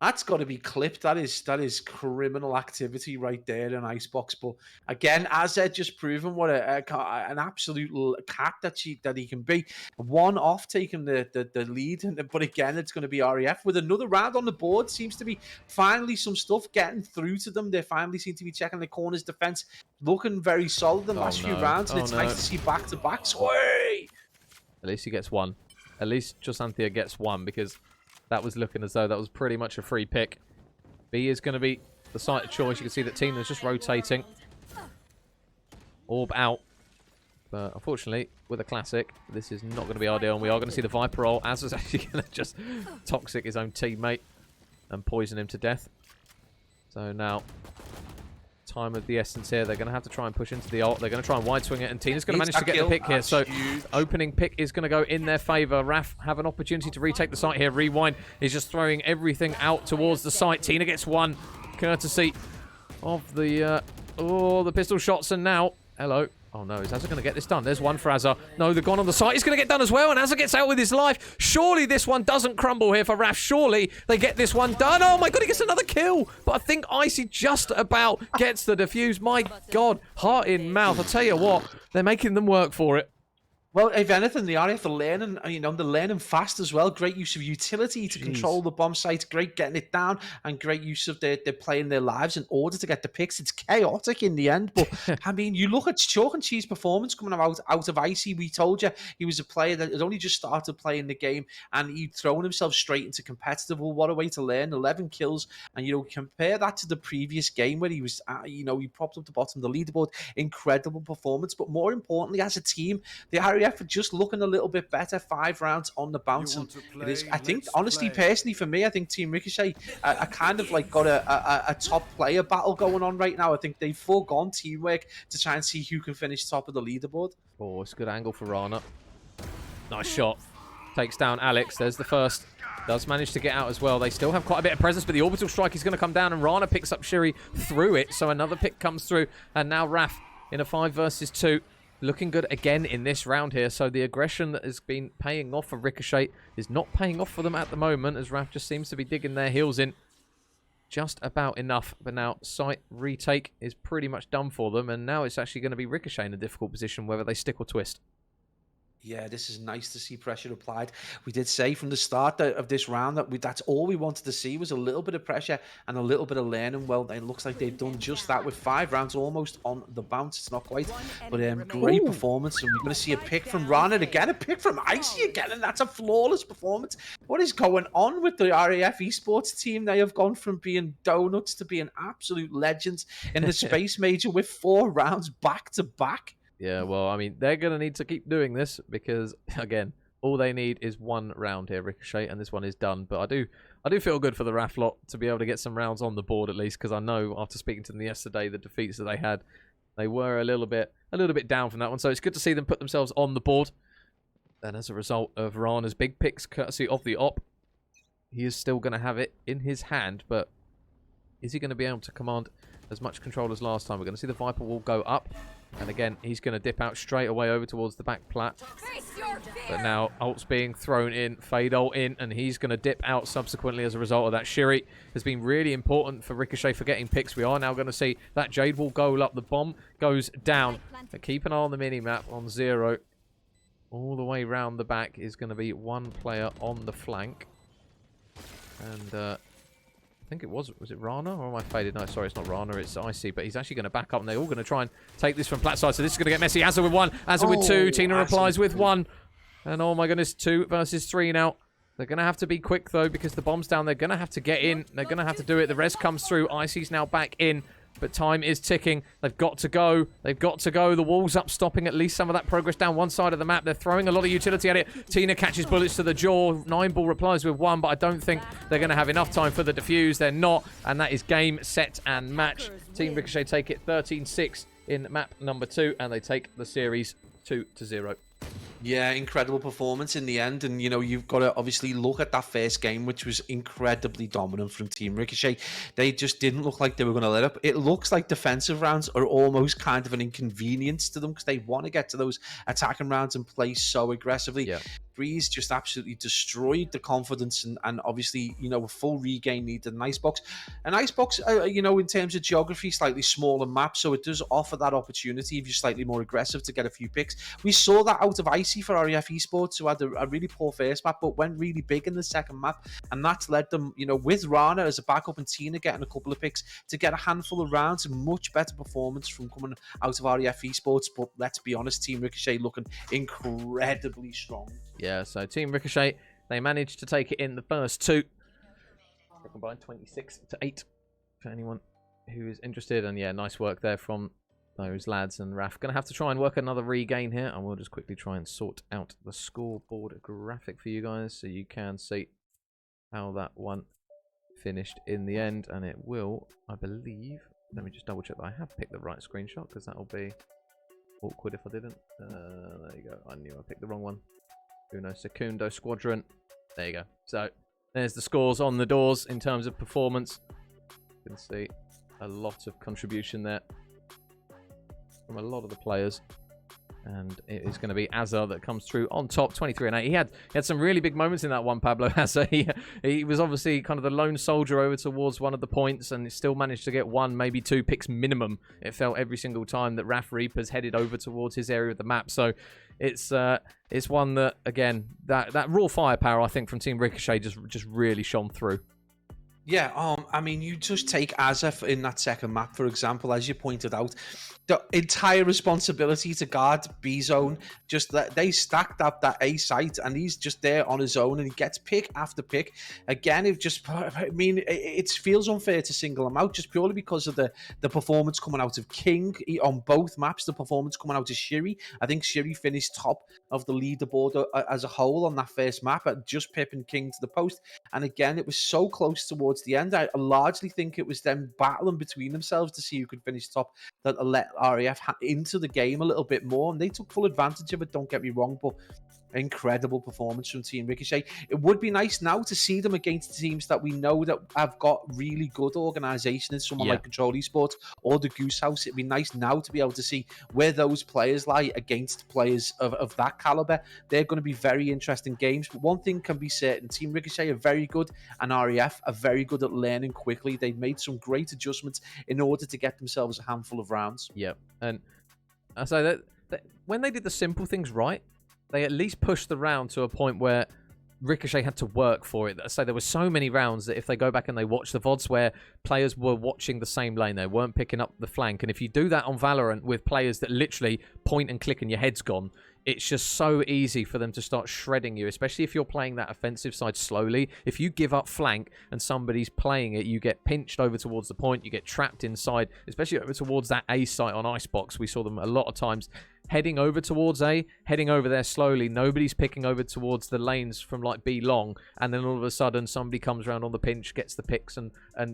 That's got to be clipped. That is criminal activity right there in Icebox. But again, as Ed just proven what an absolute cat that he can be. 1 off taking the lead. But again, it's going to be RAF with another round on the board. Seems to be finally some stuff getting through to them. They finally seem to be checking the corners defense. Looking very solid in the last few rounds. And it's nice to see back-to-back. At least he gets one. At least Chorsanthia gets one because that was looking as though that was pretty much a free pick. B is going to be the site of choice. You can see that Tina's just rotating. Orb out. But unfortunately, with a classic, this is not going to be ideal. And we are going to see the Viper roll. Az is actually going to just toxic his own teammate and poison him to death. So now, time of the essence here. They're going to have to try and push into the ult. They're going to try and wide swing it. And Tina's going to manage to get the pick here. So opening pick is going to go in their favour. RAF have an opportunity to retake the site here. Rewind is just throwing everything out towards the site. Tina gets one, courtesy of the pistol shots. And now, hello. Oh no, is Azza going to get this done? There's one for Azza. No, the gun on the site is going to get done as well, and Azza gets out with his life. Surely this one doesn't crumble here for RAF. Surely they get this one done. Oh my god, he gets another kill. But I think Icy just about gets the defuse. My god, heart in mouth. I'll tell you what, they're making them work for it. Well, if anything, the RAF are learning, they're learning fast as well. Great use of utility to control the bomb site. Great getting it down, and great use of they're playing their lives in order to get the picks. It's chaotic in the end, but I mean, you look at chalk and cheese performance coming out of Icy. We told you he was a player that had only just started playing the game, and he'd thrown himself straight into competitive. Well, what a way to learn! 11 kills, and compare that to the previous game where he was, he propped up the bottom of the leaderboard. Incredible performance, but more importantly, as a team, the RAF are just looking a little bit better. 5 rounds on the bounce, and it is, I think, honestly, personally for me, I think Team Ricochet are kind of like got a top player battle going on right now. I think they've foregone teamwork to try and see who can finish top of the leaderboard. Oh, it's a good angle for Rana. Nice shot. Takes down Alex. There's the first. Does manage to get out as well. They still have quite a bit of presence, but the orbital strike is going to come down, and Rana picks up Shiri through it, so another pick comes through, and now RAF in a 5 versus 2. Looking good again in this round here. So the aggression that has been paying off for Ricochet is not paying off for them at the moment, as RAF just seems to be digging their heels in just about enough. But now site retake is pretty much done for them, and now it's actually going to be Ricochet in a difficult position, whether they stick or twist. Yeah, this is nice to see pressure applied. We did say from the start of this round that that's all we wanted to see was a little bit of pressure and a little bit of learning. Well, it looks like they've done just that with 5 rounds almost on the bounce. It's not quite, but great performance. And we're going to see a pick from Rana again, a pick from Icy again, and that's a flawless performance. What is going on with the RAF esports team? They have gone from being donuts to being absolute legends in the Space Major with 4 rounds back to back. Yeah, well, I mean, they're going to need to keep doing this because, again, all they need is 1 round here, Ricochet, and this one is done. But I do feel good for the RAF lot to be able to get some rounds on the board at least, because I know after speaking to them yesterday, the defeats that they had, they were a little bit down from that one. So it's good to see them put themselves on the board. And as a result of Rana's big picks, courtesy of the op, he is still going to have it in his hand. But is he going to be able to command as much control as last time? We're going to see the Viper wall go up. And again, he's going to dip out straight away over towards the back plat. But now ult's being thrown in, fade ult in, and he's going to dip out subsequently as a result of that. Shiri has been really important for Ricochet for getting picks. We are now going to see that Jade wall go up. The bomb goes down. But keep an eye on the mini-map on 0. All the way round the back is going to be 1 player on the flank. And I think it was it Rana or am I faded? No, sorry, it's not Rana, it's Icy, but he's actually going to back up and they're all going to try and take this from plat side. So this is going to get messy. Azza with 1, Azza with 2, Tina replies with 1. And oh my goodness, 2 versus 3 now. They're going to have to be quick though because the bomb's down. They're going to have to get in. They're going to have to do it. The res comes through. Icy's now back in. But time is ticking. They've got to go. They've got to go. The wall's up, stopping at least some of that progress down one side of the map. They're throwing a lot of utility at it. Tina catches bullets to the jaw. 9ball replies with 1, but I don't think they're going to have enough time for the defuse. They're not, and that is game, set, and match. Team Ricochet take it 13-6 in map number 2, and they take the series 2-0. Yeah, incredible performance in the end. And, you've got to obviously look at that first game, which was incredibly dominant from Team Ricochet. They just didn't look like they were going to let up. It looks like defensive rounds are almost kind of an inconvenience to them because they want to get to those attacking rounds and play so aggressively. Yeah. Breeze just absolutely destroyed the confidence and obviously, a full regain needed an icebox. An icebox, in terms of geography, slightly smaller map, so it does offer that opportunity if you're slightly more aggressive to get a few picks. We saw that out of Icy for RAF Esports, who had a really poor first map, but went really big in the second map, and that's led them, with Rana as a backup and Tina getting a couple of picks to get a handful of rounds. Much better performance from coming out of RAF Esports, but let's be honest, Team Ricochet looking incredibly strong. Yeah, so Team Ricochet, they managed to take it in the first 2. Combined 26-8 for anyone who is interested. And yeah, nice work there from those lads and RAF. Going to have to try and work another regain here. And we'll just quickly try and sort out the scoreboard graphic for you guys so you can see how that one finished in the end. And it will, I believe, let me just double check that I have picked the right screenshot, because that'll be awkward if I didn't. There you go. I knew I picked the wrong one. Uno Secundo Squadron. There you go. So there's the scores on the doors in terms of performance. You can see a lot of contribution there from a lot of the players. And it is going to be Azar that comes through on top, 23 and 8. He had some really big moments in that one, Pablo Azar. He was obviously kind of the lone soldier over towards one of the points, and still managed to get 1, maybe 2 picks minimum. It felt every single time that RAF Reapers headed over towards his area of the map. So it's one that, again, that raw firepower, I think, from Team Ricochet just really shone through. Yeah, I mean, you just take Azef in that second map, for example, as you pointed out, the entire responsibility to guard B zone, just that they stacked up that A site, and he's just there on his own, and he gets pick after pick. Again, it feels unfair to single him out just purely because of the performance coming out of King on both maps, the performance coming out of Shiri. I think Shiri finished top of the leaderboard as a whole on that first map, at just pipping King to the post. And again, it was so close towards the end. I largely think it was them battling between themselves to see who could finish top that let RAF into the game a little bit more, and they took full advantage of it, don't get me wrong, but incredible performance from Team Ricochet. It would be nice now to see them against teams that we know that have got really good organisation, in someone like Control Esports or the Goose House. It'd be nice now to be able to see where those players lie against players of that caliber. They're going to be very interesting games, but one thing can be certain: Team Ricochet are very good, and RAF are very good at learning quickly. They've made some great adjustments in order to get themselves a handful of rounds. Yeah, and I say that when they did the simple things right, they at least pushed the round to a point where Ricochet had to work for it. So there were so many rounds that if they go back and they watch the VODs where players were watching the same lane, they weren't picking up the flank. And if you do that on Valorant with players that literally point and click and your head's gone, it's just so easy for them to start shredding you, especially if you're playing that offensive side slowly. If you give up flank and somebody's playing it, you get pinched over towards the point, you get trapped inside, especially over towards that A site on Icebox. We saw them a lot of times heading over towards A, heading over there slowly. Nobody's picking over towards the lanes from like B long, and then all of a sudden somebody comes around on the pinch, gets the picks, and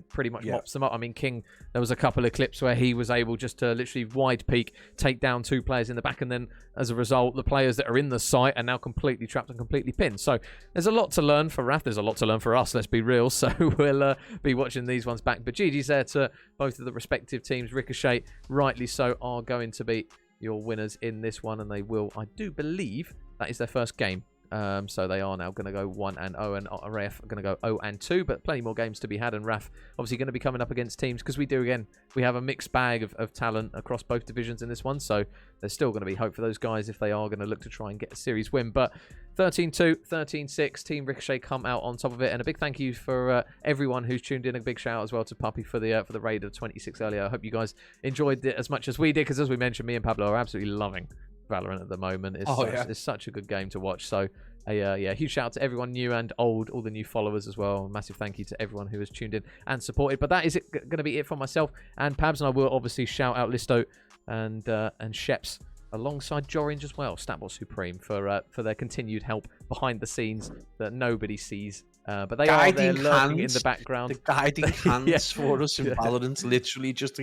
pretty much mops them up. I mean, King, there was a couple of clips where he was able just to literally wide peek, take down 2 players in the back, and then as a result, the players that are in the site are now completely trapped and completely pinned. So there's a lot to learn for RAF. There's a lot to learn for us, let's be real. So we'll be watching these ones back. But GG's there to both of the respective teams. Ricochet, rightly so, are going to be your winners in this one, and they will, I do believe, that is their first game. So they are now going to go 1-0, and RAF are going to go 0-2, but plenty more games to be had, and RAF obviously going to be coming up against teams, because we have a mixed bag of talent across both divisions in this one, so there's still going to be hope for those guys if they are going to look to try and get a series win. But 13-2, 13-6, Team Ricochet come out on top of it, and a big thank you for everyone who's tuned in. A big shout out as well to Puppy for the raid of 26 earlier. I hope you guys enjoyed it as much as we did, because as we mentioned, me and Pablo are absolutely loving Valorant at the moment. It's such a good game to watch. So huge shout out to everyone new and old, all the new followers as well. Massive thank you to everyone who has tuned in and supported. But that is going to be it for myself and Pabs, and I will obviously shout out Listo and Sheps alongside Jorange as well, Statbot Supreme, for their continued help behind the scenes that nobody sees. But they are there lurking in the background. The guiding hands for us in Valorant, literally just,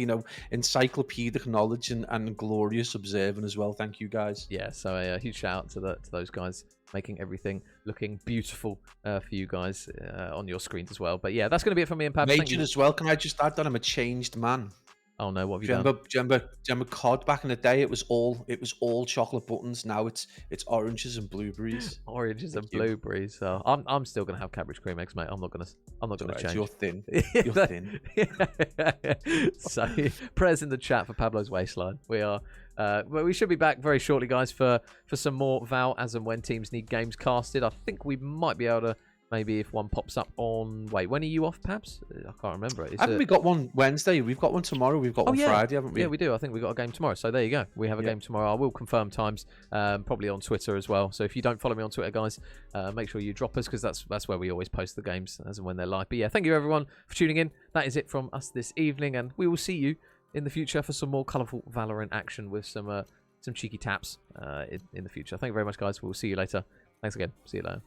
encyclopedic knowledge and glorious observing as well. Thank you, guys. Yeah, so a huge shout out to those guys, making everything looking beautiful for you guys on your screens as well. But yeah, that's going to be it for me and Pab. Major as well. Can I just add that I'm a changed man? Oh no, what have you done? Remember COD back in the day? It was all chocolate buttons. Now it's oranges and blueberries. Oranges and blueberries. So I'm still gonna have Cadbury cream eggs, mate. I'm not gonna change. You're thin. You're thin. So prayers in the chat for Pablo's waistline. We are. Well, we should be back very shortly, guys, for some more Val as and when teams need games casted. I think we might be able to Maybe if one pops up on... Wait, when are you off, Pabs? I can't remember. Haven't we got one Wednesday? We've got one tomorrow. We've got one Friday, haven't we? Yeah, we do. I think we've got a game tomorrow. So there you go. We have a game tomorrow. I will confirm times, probably on Twitter as well. So if you don't follow me on Twitter, guys, make sure you drop us, because that's where we always post the games as and when they're live. But yeah, thank you everyone for tuning in. That is it from us this evening, and we will see you in the future for some more colourful Valorant action with some cheeky taps in the future. Thank you very much, guys. We'll see you later. Thanks again. See you later.